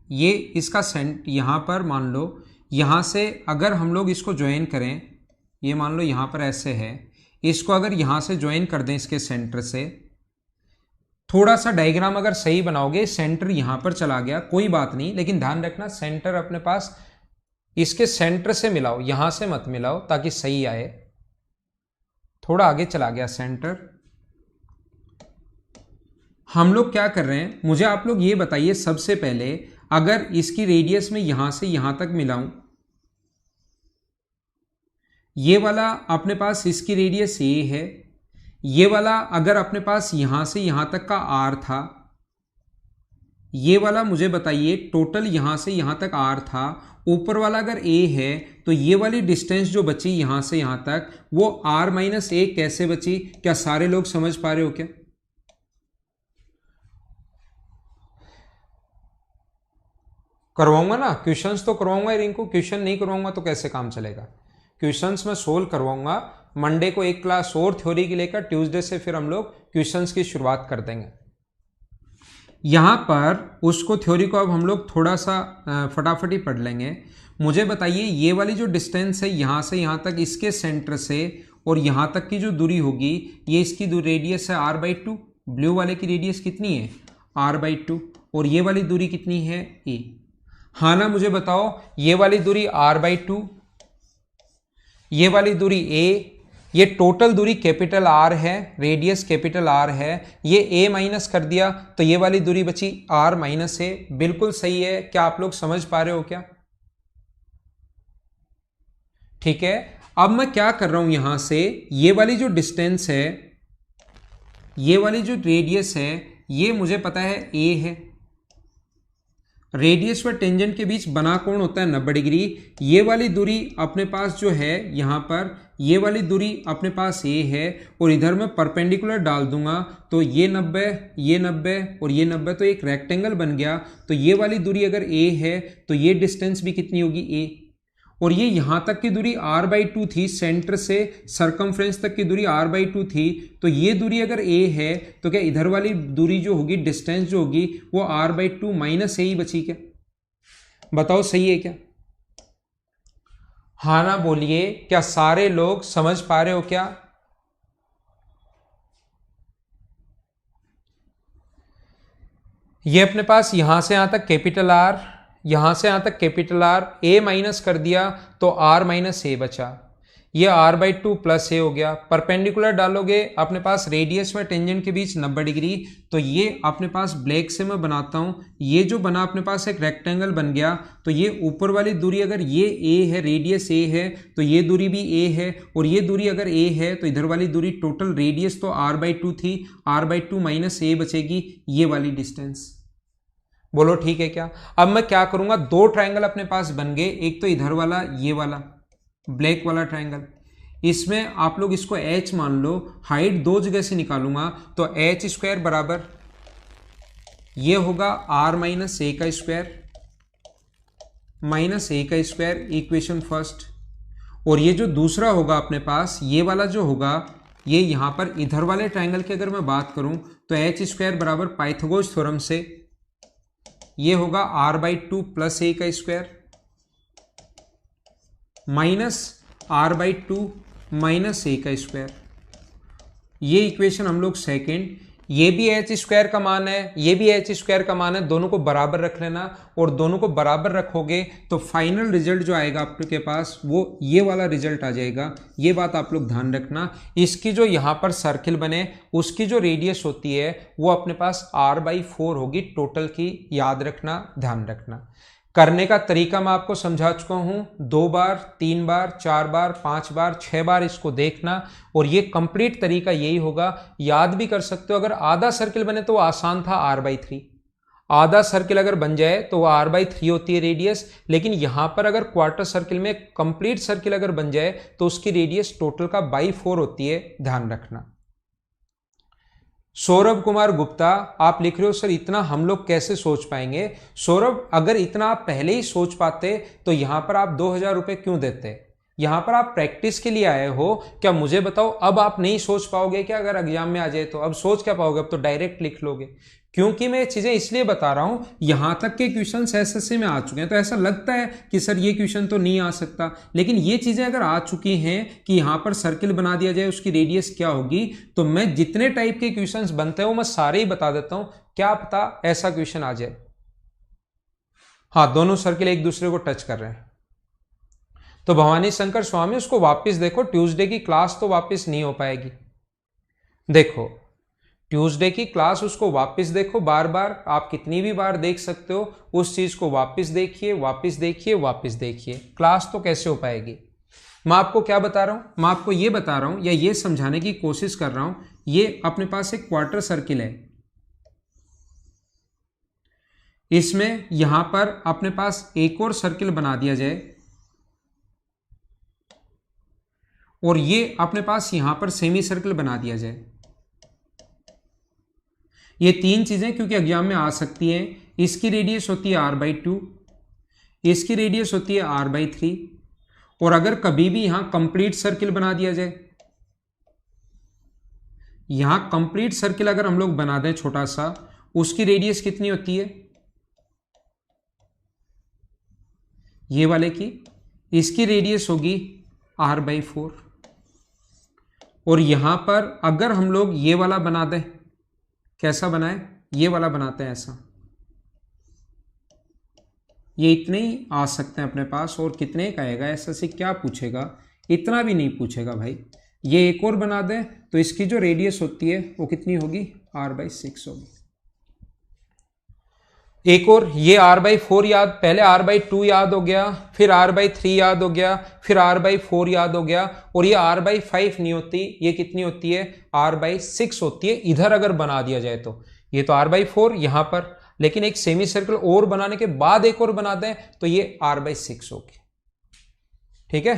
ये इसका यहां पर मान लो यहां से अगर हम लोग इसको ज्वाइन करें, ये मान लो यहां पर ऐसे है, इसको अगर यहां से ज्वाइन कर दें इसके सेंटर से, थोड़ा सा डायग्राम अगर सही बनाओगे, सेंटर यहां पर चला गया कोई बात नहीं, लेकिन ध्यान रखना सेंटर अपने पास इसके सेंटर से मिलाओ, यहां से मत मिलाओ ताकि सही आए। थोड़ा आगे चला गया सेंटर। हम लोग क्या कर रहे हैं, मुझे आप लोग ये बताइए सबसे पहले, अगर इसकी रेडियस में यहां से यहां तक मिलाऊं, ये वाला अपने पास इसकी रेडियस ए है, ये वाला अगर अपने पास यहां से यहां तक का r था, ये वाला मुझे बताइए टोटल यहां से यहां तक r था, ऊपर वाला अगर a है तो ये वाली डिस्टेंस जो बची यहां से यहां तक वो r-a कैसे बची, क्या सारे लोग समझ पा रहे हो क्या? करवाऊंगा ना क्वेश्चंस तो करवाऊंगा रिंकू, क्वेश्चन नहीं करवाऊंगा तो कैसे काम चलेगा। क्वेश्चंस मैं सोल्व करवाऊंगा। मंडे को एक क्लास और थ्योरी की लेकर, ट्यूसडे से फिर हम लोग क्वेश्चंस की शुरुआत कर देंगे। यहां पर उसको थ्योरी को अब हम लोग थोड़ा सा फटाफट ही पढ़ लेंगे। मुझे बताइए ये वाली जो डिस्टेंस है यहां से यहां तक, इसके सेंटर से और यहां तक की जो दूरी होगी, ये इसकी रेडियस है r/2। ब्लू वाले की रेडियस कितनी है r/2, और ये वाली दूरी कितनी है a। हाँ ना, मुझे बताओ ये वाली दूरी r/2, ये वाली दूरी a, ये टोटल दूरी कैपिटल R है, रेडियस कैपिटल R है, ये a माइनस कर दिया तो ये वाली दूरी बची r-a। बिल्कुल सही है, क्या आप लोग समझ पा रहे हो क्या? ठीक है, अब मैं क्या कर रहा हूं, यहां से ये वाली जो डिस्टेंस है, ये वाली जो रेडियस है, ये मुझे पता है a है। रेडियस व टेंजेंट के बीच बना कोण होता है 90 डिग्री। ये वाली दूरी अपने पास जो है यहाँ पर, ये वाली दूरी अपने पास ये है, और इधर मैं परपेंडिकुलर डाल दूंगा तो ये 90, ये 90 और ये 90, तो एक रेक्टेंगल बन गया। तो ये वाली दूरी अगर a है तो ये डिस्टेंस भी कितनी होगी a, और ये यहां तक की दूरी r/2 थी, सेंटर से सरकमफ्रेंस तक की दूरी r/2 थी। तो ये दूरी अगर a है तो क्या इधर वाली दूरी जो होगी, डिस्टेंस जो होगी, वो r/2 - a ही बची क्या? बताओ सही है क्या? हाँ ना बोलिए, क्या सारे लोग समझ पा रहे हो क्या? ये अपने पास यहां से यहां तक कैपिटल आर, यहां से यहां तक कैपिटल आर, ए माइनस कर दिया तो आर माइनस ए बचा, ये आर बाई टू प्लस ए हो गया। परपेंडिकुलर डालोगे अपने पास रेडियस में टेंजेंट के बीच 90 डिग्री, तो ये अपने पास ब्लैक से मैं बनाता हूं, ये जो बना अपने पास एक रेक्टेंगल बन गया। तो ये ऊपर वाली दूरी अगर ये ए है, रेडियस ए है, तो ये दूरी भी ए है, और ये दूरी अगर ए है तो इधर वाली दूरी टोटल रेडियस तो आर बाई टू थी, आर बाई टू माइनस ए बचेगी, ये वाली डिस्टेंस। बोलो ठीक है क्या? अब मैं क्या करूंगा, दो ट्राइंगल अपने पास बन गए, एक तो इधर वाला, ये वाला ब्लैक वाला ट्राइंगल, इसमें आप लोग इसको h मान लो, हाइट दो जगह से निकालूंगा तो एच स्क्वायर बराबर ये होगा आर माइनस ए का स्क्वायर माइनस ए का स्क्वायर, इक्वेशन फर्स्ट। और ये जो दूसरा होगा अपने पास, ये वाला जो होगा, ये यहां पर इधर वाले ट्राइंगल की अगर मैं बात करूं तो एच स्क्वायर बराबर पाइथागोरस थ्योरम से ये होगा R by two plus A का square minus R by two minus A का स्क्वायर। ये इक्वेशन हम लोग सेकेंड, ये भी एच स्क्वायर का मान है, ये भी एच स्क्वायर का मान है, दोनों को बराबर रख लेना, और दोनों को बराबर रखोगे तो फाइनल रिजल्ट जो आएगा आपके पास वो ये वाला रिजल्ट आ जाएगा। ये बात आप लोग ध्यान रखना। इसकी जो यहाँ पर सर्किल बने उसकी जो रेडियस होती है वो अपने पास आर बाई फोर होगी टोटल की, याद रखना, ध्यान रखना। करने का तरीका मैं आपको समझा चुका हूं, 2 बार, 3 बार, 4 बार, 5 बार, 6 बार इसको देखना, और ये कंप्लीट तरीका यही होगा। याद भी कर सकते हो, अगर आधा सर्किल बने तो वो आसान था, आर बाई थ्री। आधा सर्किल अगर बन जाए तो वो आर बाई थ्री होती है रेडियस, लेकिन यहां पर अगर क्वार्टर सर्किल में कंप्लीट सर्किल अगर बन जाए तो उसकी रेडियस टोटल का बाई फोर होती है, ध्यान रखना। सौरभ कुमार गुप्ता, आप लिख रहे हो सर इतना हम लोग कैसे सोच पाएंगे? सौरभ, अगर इतना आप पहले ही सोच पाते तो यहां पर आप 2000 रुपए क्यों देते? यहां पर आप प्रैक्टिस के लिए आए हो, क्या मुझे बताओ अब आप नहीं सोच पाओगे क्या? अगर एग्जाम में आ जाए तो अब सोच क्या पाओगे? अब तो डायरेक्ट लिख लोगे। क्योंकि मैं ये चीजें इसलिए बता रहा हूं, यहां तक के क्वेश्चन एसएससी में आ चुके हैं तो ऐसा लगता है कि सर ये क्वेश्चन तो नहीं आ सकता, लेकिन ये चीजें अगर आ चुकी हैं कि यहां पर सर्किल बना दिया जाए उसकी रेडियस क्या होगी, तो मैं जितने टाइप के क्वेश्चंस बनते हैं वो मैं सारे ही बता देता हूं, क्या पता ऐसा क्वेश्चन आ जाए। हाँ, दोनों सर्किल एक दूसरे को टच कर रहे हैं। तो भवानी शंकर स्वामी, उसको वापस देखो, ट्यूसडे की क्लास तो वापस नहीं हो पाएगी। देखो ट्यूसडे की क्लास उसको वापस देखो, बार बार आप कितनी भी बार देख सकते हो, उस चीज को वापस देखिए, वापस देखिए, वापस देखिए, क्लास तो कैसे हो पाएगी। मैं आपको क्या बता रहा हूं, मैं आपको ये बता रहा हूं या ये समझाने की कोशिश कर रहा हूं, ये अपने पास एक क्वार्टर सर्किल है, इसमें यहां पर अपने पास एक और सर्किल बना दिया जाए, और ये अपने पास यहां पर सेमी सर्किल बना दिया जाए। ये तीन चीजें क्योंकि एग्जाम में आ सकती हैं, इसकी रेडियस होती है आर बाई टू, इसकी रेडियस होती है आर बाई थ्री, और अगर कभी भी यहां कंप्लीट सर्किल बना दिया जाए, यहां कंप्लीट सर्किल अगर हम लोग बना दें छोटा सा, उसकी रेडियस कितनी होती है? ये वाले की, इसकी रेडियस होगी आर बाई फोर। और यहां पर अगर हम लोग ये वाला बना दें, कैसा बनाए? ये वाला बनाते हैं ऐसा, ये इतने ही आ सकते हैं अपने पास, और कितने का आएगा ऐसा से क्या पूछेगा? इतना भी नहीं पूछेगा भाई। ये एक और बना दें तो इसकी जो रेडियस होती है वो कितनी होगी? आर बाई सिक्स होगी। एक और, ये आर बाई फोर याद, पहले आर बाई टू याद हो गया, फिर आर बाई थ्री याद हो गया, फिर आर बाई फोर याद हो गया, और ये आर बाई फाइव नहीं होती, ये कितनी होती है? आर बाई सिक्स होती है। इधर अगर बना दिया जाए तो ये तो आर बाई फोर यहां पर, लेकिन एक सेमी सर्कल और बनाने के बाद एक और बना दें तो ये आर बाई सिक्स होगी। ठीक है,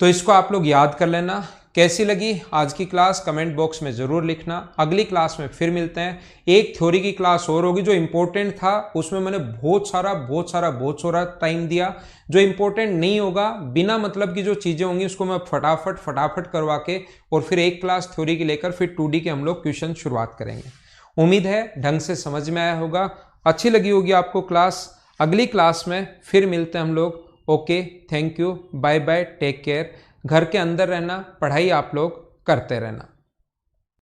तो इसको आप लोग याद कर लेना। कैसी लगी आज की क्लास कमेंट बॉक्स में जरूर लिखना। अगली क्लास में फिर मिलते हैं। एक थ्योरी की क्लास और होगी, जो इंपॉर्टेंट था उसमें मैंने बहुत सारा टाइम दिया। जो इंपॉर्टेंट नहीं होगा, बिना मतलब की जो चीजें होंगी उसको मैं फटाफट करवा के, और फिर एक क्लास थ्योरी की लेकर फिर 2D के हम लोग क्वेश्चन शुरुआत करेंगे। उम्मीद है ढंग से समझ में आया होगा, अच्छी लगी होगी आपको क्लास। अगली क्लास में फिर मिलते हैं हम लोग, okay, thank you, bye bye, take care. घर के अंदर रहना, पढ़ाई आप लोग करते रहना।